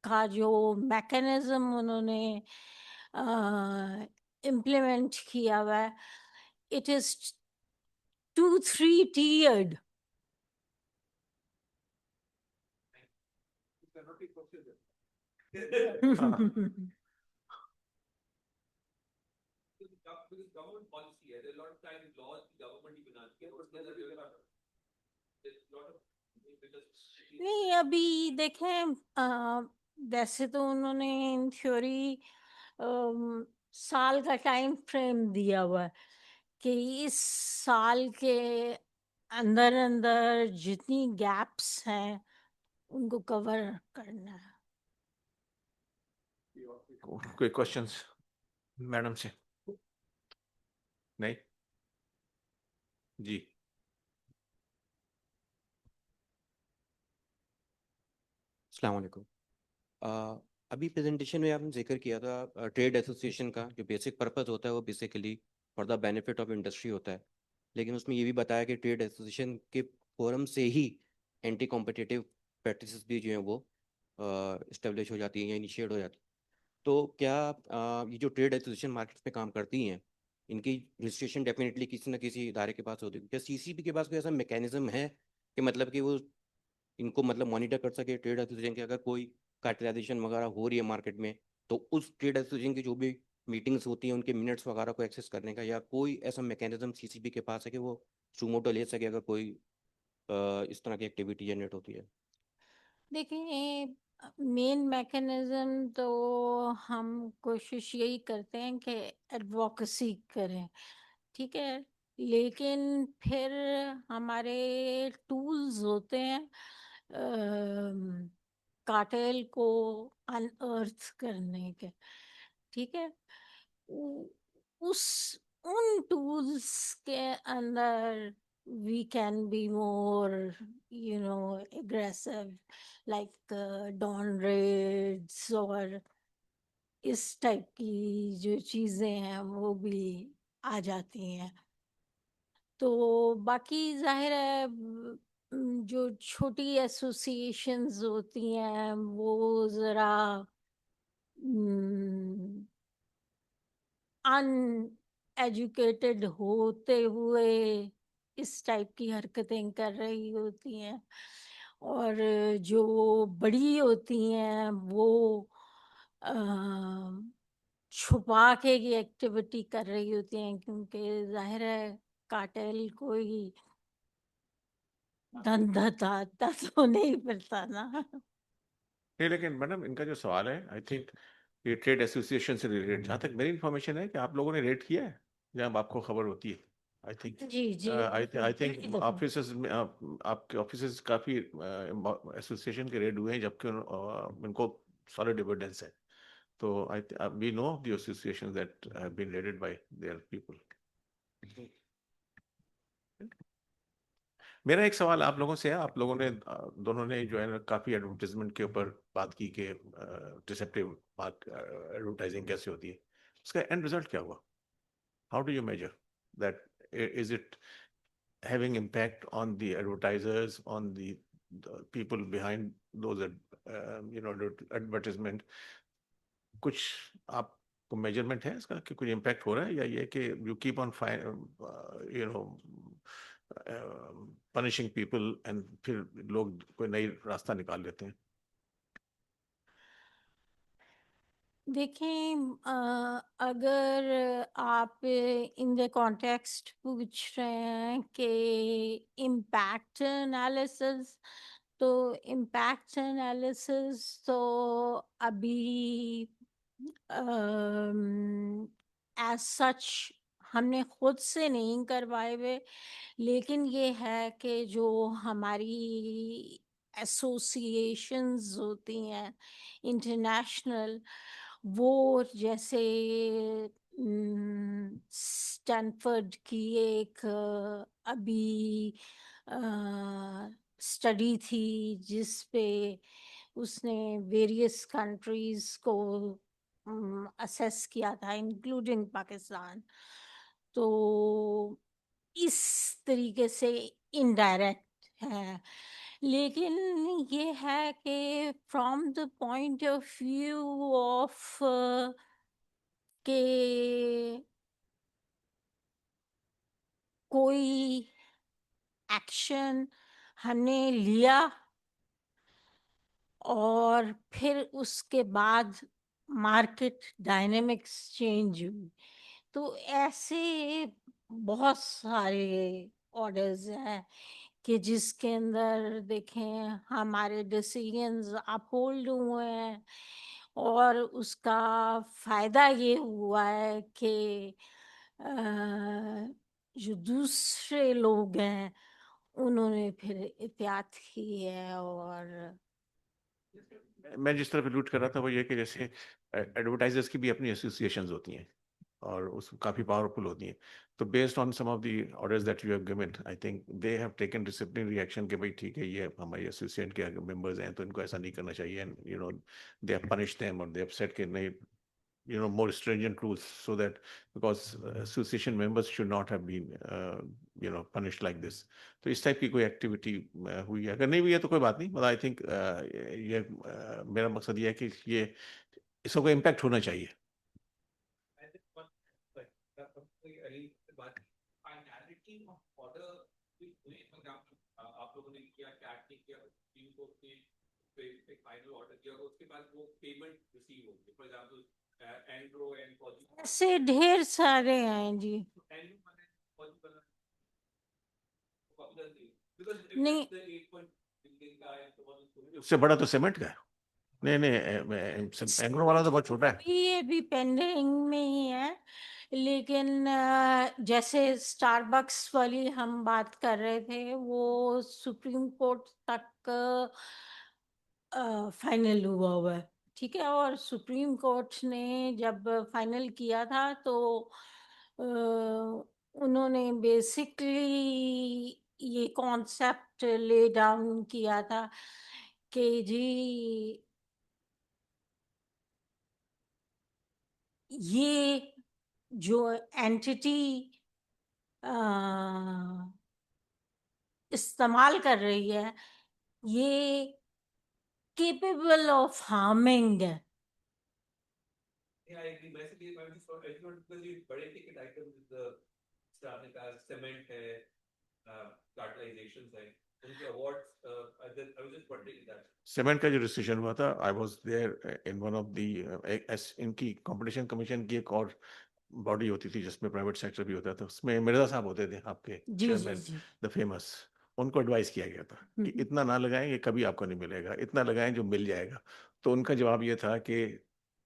का जो मैकेनिज्म उन्होंने इम्प्लीमेंट किया हुआ है, it is 2-3 tiered. Because government policy, there are a lot of times laws the government even नहीं, अभी देखें वैसे तो उन्होंने इन थ्योरी साल का टाइम फ्रेम दिया हुआ है कि इस साल के अंदर अंदर जितनी गैप्स हैं उनको कवर करना है। कोई क्वेश्चंस मैडम से? नहीं जी। अस्सलाम वालेकुम। अभी प्रेजेंटेशन में आपने जिक्र किया था ट्रेड एसोसिएशन का, जो बेसिक पर्पस होता है वो basically for the benefit of industry होता है, लेकिन उसमें ये भी बताया कि ट्रेड एसोसिएशन के फोरम से ही एंटी कॉम्पिटिटिव प्रैक्टिसेस भी जो हैं वो इस्टेब्लिश हो जाती हैं या इनिशिएट हो जाती हैं। तो क्या ये जो ट्रेड एसोसिएशन मार्केट्स में काम करती हैं, इनकी रजिस्ट्रेशन डेफिनेटली किसी न किसी इदारे के पास होती है, क्या सीसीबी के पास कोई ऐसा मैकेनिज्म है कि मतलब कि वो इनको मतलब मॉनिटर कर सके ट्रेड एसोसिएशन के, अगर कोई कार्टेलाइजेशन वगैरह हो रही है मार्केट में, तो उस ट्रेड एसोसिएशन की जो भी मीटिंग्स होती हैं उनके मिनट्स वगैरह को एक्सेस करने का, या कोई ऐसा मैकेनिज्म सीसीबी के पास है कि वो सुमोटो ले सके अगर कोई इस तरह की एक्टिविटी जनरेट होती है? देखिए, मेन मैकेनिज्म तो हम कोशिश यही करते हैं कि एडवोकेसी करें, ठीक है, लेकिन फिर हमारे टूल्स होते हैं कार्टेल को अनअर्थ करने के, ठीक है। उ- उस उन टूल्स के अंदर we can be more, aggressive, like dawn raids और इस टाइप की जो चीज़ें हैं वो भी आ जाती हैं। तो बाकी जाहिर है जो छोटी एसोसिएशंस होती हैं वो ज़रा अनएजुकेटेड होते हुए इस टाइप की हरकतें कर रही होती हैं, और जो बड़ी होती हैं वो अ, छुपा के ये एक्टिविटी कर रही होती हैं, क्योंकि जाहिर है कार्टेल कोई धंधा तो नहीं फिरता ना। नहीं, लेकिन मैडम इनका जो सवाल है, आई थिंक ये ट्रेड एसोसिएशन से रिलेटेड, जहाँ तक मेरी इन्फॉर्मेशन है कि आप लोगों ने रेट किया है, जहाँ आपको खबर होती है, आई थिंक जी आई थिंक ऑफिसेज में आपके ऑफिसेज काफी एसोसिएशन के रेड हुए हैं, जबकि इनको सॉलिड एविडेंस है। तो I we know the association that have been raided by their people. मेरा एक सवाल आप लोगों से है, आप लोगों ने दोनों ने जो है ना काफी एडवर्टाइजमेंट के ऊपर बात की कि डिसेप्टिव एडवर्टाइजिंग कैसे होती है, उसका एंड रिजल्ट क्या हुआ? How do you measure that? Is it having impact on the advertisers, on the people behind those advertisement? कुछ आपको मेजरमेंट है इसका कि कुछ इम्पैक्ट हो रहा है, या ये कि you keep on you know punishing people and फिर लोग कोई नई रास्ता निकाल लेते हैं? देखें, अगर आप इन द कॉन्टेक्स्ट पूछ रहे हैं कि इम्पैक्ट एनालिसिस, तो इम्पैक्ट एनालिसिस तो अभी एज सच हमने खुद से नहीं करवाए हुए, लेकिन ये है कि जो हमारी एसोसिएशंस होती हैं इंटरनेशनल, वो जैसे स्टैनफोर्ड की एक अभी स्टडी थी जिस पे उसने वेरियस कंट्रीज को असेस किया था, इंक्लूडिंग पाकिस्तान। तो इस तरीके से इनडायरेक्ट है, लेकिन ये है कि from the point of view of के कोई एक्शन हमने लिया और फिर उसके बाद मार्केट डायनेमिक्स चेंज हुई, तो ऐसे बहुत सारे ऑर्डर्स हैं कि जिसके अंदर देखें हमारे डिसीजंस अपहोल्ड हुए हैं, और उसका फायदा ये हुआ है कि जो दूसरे लोग हैं उन्होंने फिर एहतियात की है। और मैं जिस तरफ लूट कर रहा था वो ये कि जैसे एडवर्टाइजर्स की भी अपनी एसोसिएशंस होती हैं और उस काफी पावरफुल होती हैं, तो based on some of the orders that you have given, I think they have taken disciplinary action कि भाई ठीक है, ये हमारी एसोसिएशन के मेंबर्स हैं तो इनको ऐसा नहीं करना चाहिए, and they have punished them, और दे हैव सेड कि नहीं, more stringent rules, so that because association members should not have been punished like this. तो इस टाइप की कोई एक्टिविटी हुई है? अगर नहीं हुई है तो कोई बात नहीं, मतलब आई थिंक ये मेरा मकसद ये है कि ये इसका कोई इम्पैक्ट होना चाहिए। आप लोगों ने किया, कैट ने किया, टीम को एक फाइनल ऑर्डर किया, उसके बाद वो पेमेंट रिसीव होगी, for example Andrew and Fauji, ऐसे ढेर सारे हैं जी। नहीं, उससे बड़ा तो सीमेंट का है। नहीं नहीं, एंग्रो वाला तो बहुत छोटा है। ये भी पेंडिंग में ही है, लेकिन जैसे स्टारबक्स वाली हम बात कर रहे थे, वो सुप्रीम कोर्ट तक फाइनल हुआ है, ठीक है। और सुप्रीम कोर्ट ने जब फाइनल किया था तो उन्होंने बेसिकली ये कॉन्सेप्ट ले डाउन किया था कि जी ये जो एंटिटी इस्तेमाल कर रही है, ये केपेबल ऑफ हार्मिंग है। Yeah, I agree. Basically, I just thought, because ये बड़े ticket items, the सीमेंट है, कार्टलाइजेशंस है, उनके awards, I was just wondering that. Cement का जो डिसीजन हुआ था, I was there in one of the इनकी कंपटीशन कमीशन की एक और बॉडी होती थी जिसमें प्राइवेट सेक्टर भी होता था, उसमें मिर्जा साहब होते थे आपके जी जी चेयरमैन, जी द फेमस। उनको एडवाइस किया गया था कि इतना ना लगाएं, ये कभी आपको नहीं मिलेगा, इतना लगाएं जो मिल जाएगा। तो उनका जवाब ये था कि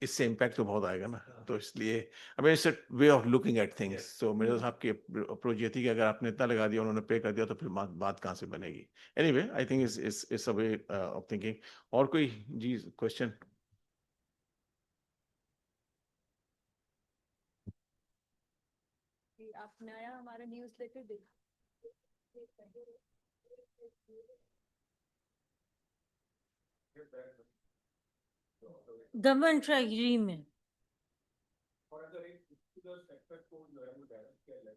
इससे इम्पैक्ट तो बहुत आएगा ना, तो इसलिए I mean it's a way of looking at things. So Mirza sahab की अप्रोच ये थी कि अगर आपने इतना लगा दिया, उन्होंने पे कर दिया, तो फिर बात कहाँ से बनेगी। एनीवे आई थिंक इस अ वे ऑफ थिंकिंग। और कोई जी क्वेश्चन? आप नया हमारा न्यूज़लेटर देखा? गवर्नमेंट ट्रेजरी में और अगर एक particular sector को जो है वो direct किया जाए,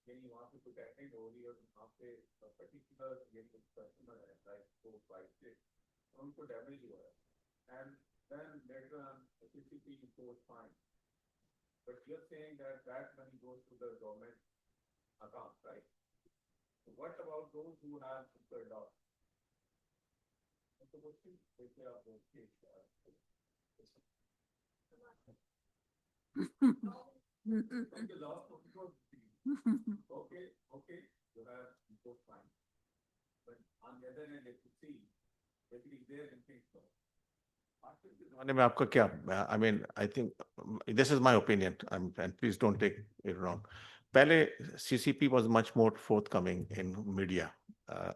यानी वहाँ पे कुछ attend हो रही है और वहाँ पे particular ये कुछ customer है, like वो price पे, और उनको damage हुआ है, and then later on CCP imposed fine. But you're saying that that money goes to the government account, right? So what about those who have incurred loss? So what's the nature of those cases? The loss of the okay, you have imposed fine. But on the other hand, if you see, if it is there in principle. जमाने में आपका क्या, I mean I think this is my opinion and please don't take it wrong. पहले CCP was much more forthcoming in media.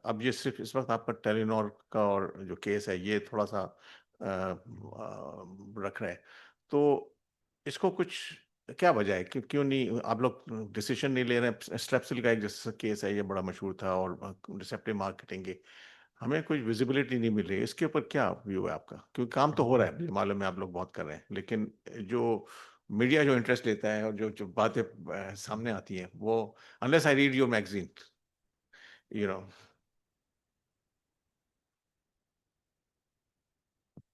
अब ये सिर्फ इस वक्त आपका टेलीनॉर का और जो केस है ये थोड़ा सा रख रहे हैं, तो इसको कुछ क्या वजह है, क्यों नहीं आप लोग डिसीजन नहीं ले रहे हैं? स्ट्रेप्सिल का एक जैसा केस है, ये बड़ा मशहूर था, और डिसेप्टिव मार्केटिंग के हमें कुछ विजिबिलिटी नहीं मिल रही है। इसके ऊपर क्या व्यू है आपका? क्योंकि काम तो हो रहा है, मुझे मालूम है आप लोग बहुत कर रहे हैं, लेकिन जो मीडिया जो इंटरेस्ट लेता है और जो बातें सामने आती हैं, वो unless I read your magazine, you know.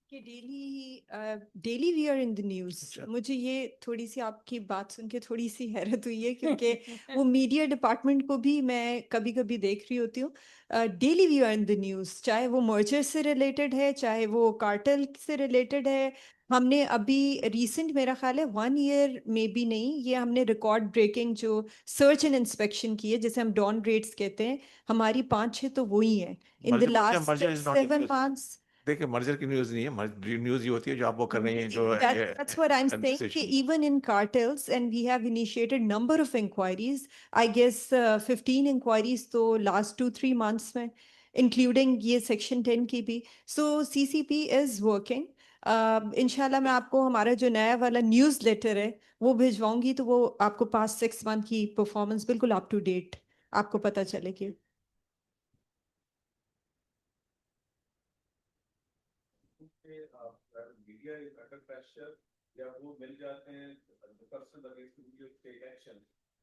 कि daily we are in the news. अच्छा। मुझे ये थोड़ी सी आपकी बात सुन के थोड़ी सी हैरत हुई है, क्योंकि वो मीडिया डिपार्टमेंट को भी मैं कभी कभी देख रही होती हूँ। Daily we are in the news, चाहे वो मर्जर से रिलेटेड है, चाहे वो कार्टेल से रिलेटेड है। हमने अभी रिसेंट, मेरा ख्याल है 1 ईयर में भी नहीं, ये हमने रिकॉर्ड ब्रेकिंग जो सर्च एंड इंस्पेक्शन की है, जैसे हम डॉन रेड्स कहते हैं, हमारी 5-6 तो वो ही हैं इन the last merger is not 7 months। देखिए, मर्जर की न्यूज नहीं है, न्यूज ये होती है जो आप वो कर रही हैं, जो That's what I'm saying. administration। Even in cartels, and we have initiated number of inquiries. I guess 15 inquiries तो last 2-3 months में, including ये Section 10 की भी. So CCP is working. इंशाल्लाह मैं आपको हमारा जो नया वाला न्यूज़ लेटर है वो भिजवाऊंगी, तो वो आपको past 6 month की परफॉर्मेंस बिल्कुल up to date आपको पता चलेगी। Media is under pressure, या वो मिल जाते हैं, the person against whom you take action,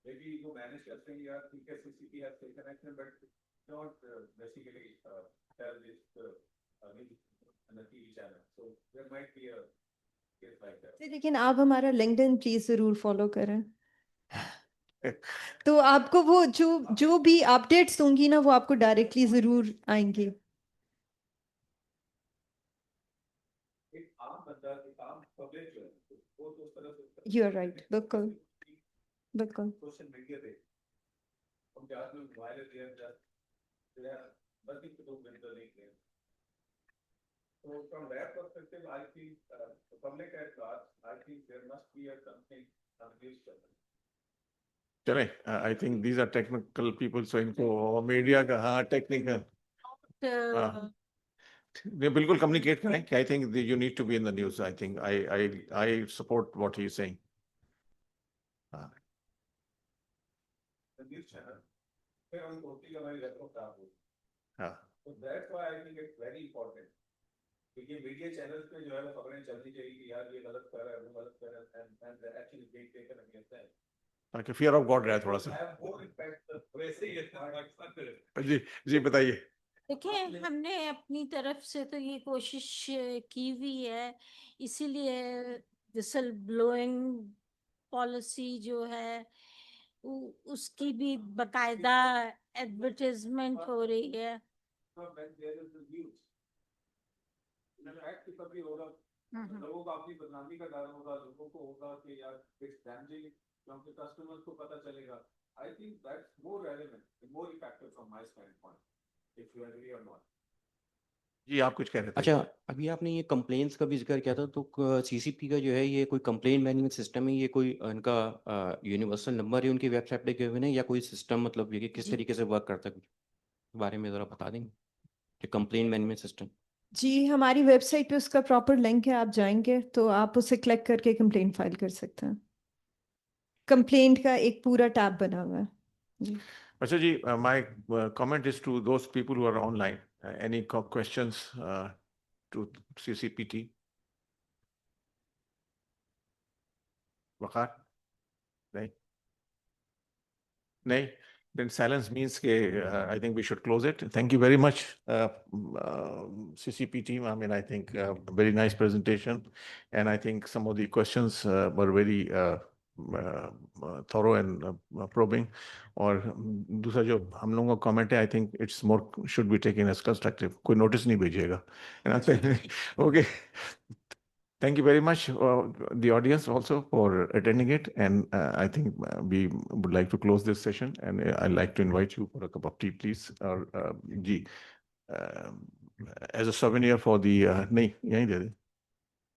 maybe वो manage करते हैं, यार ठीक है CCP has taken action, but not basically tell this on the TV channel, so there might be a case like that. लेकिन आप हमारा लिंक्डइन प्लीज जरूर फॉलो करें, तो आपको वो जो भी अपडेट्स दूंगी ना, वो आपको डायरेक्टली जरूर आएंगी। एक आम बंदा, एक आम पब्लिक जो है, वो तो उस तरह से You are right, बिल्कुल बिल्कुल। सोशल मीडिया पे उनके हाथ में मोबाइल है, they have nothing to do with the link. So from that perspective, I think the public at large, I think there must be a something on news channel. चले, I think these are technical people, so इनको media का, हाँ technical, नहीं बिल्कुल communicate करें कि I think you need to be in the news. I think I support what he is saying. The news channel, फिर उनको होती है हमारी रेपो खराब हो। हाँ, So that's why I think it's very important, क्योंकि मीडिया चैनल्स पे जो है वो खबरें चलनी चाहिए कि यार ये गलत कर रहा है, वो गलत कर रहा है, and the action is being taken against them. ताकि फियर ऑफ गॉड रहे थोड़ा सा। Have more impact, वैसे ही है पाकिस्तान में। जी बताइए। देखिए, हमने अपनी तरफ से तो ये कोशिश की हुई है, इसीलिए विसल ब्लोइंग पॉलिसी जो है उसकी भी बकायदा एडवर्टाइजमेंट हो रही है। But when there is the news, in fact, कभी होगा लोगों को अपनी बदनामी का डर होगा, लोगों को होगा कि यार it's damaging, क्योंकि customers को पता चलेगा. I think that's more relevant and more effective from my standpoint, if you agree or not. जी आप कुछ कह रहे थे? अच्छा, अभी आपने ये कंप्लेंट्स का भी जिक्र किया था, तो सीसीपी का जो है ये कोई कंप्लेंट मैनेजमेंट सिस्टम है, ये कोई इनका यूनिवर्सल नंबर है उनकी वेबसाइट पे गए हुए हैं, या कोई सिस्टम, मतलब ये किस जी। तरीके से वर्क करता है, कुछ बारे में ज़रा बता देंगे कि कंप्लेंट मैनेजमेंट सिस्टम? जी, हमारी वेबसाइट पे उसका प्रॉपर लिंक है, आप जाएंगे तो आप उसे क्लिक करके कंप्लेंट फाइल कर सकते हैं। कंप्लेंट का एक पूरा टैब बना हुआ है जी। Asha ji, my comment is to those people who are online. Any questions to CCPT? Waqar? Nahi? Nahi? Then silence means I think we should close it. Thank you very much, CCP team. I mean, I think very nice presentation. And I think some of the questions were very thorough and probing. और दूसरा जो हम लोगों का comment है, I think it's more should be taken as constructive. कोई notice नहीं भेजिएगा. And I think, okay. Thank you very much, the audience also for attending it. And I think we would like to close this session. And I'd like to invite you for a cup of tea, please. Or, as a souvenir for the, nahi, yahin de de.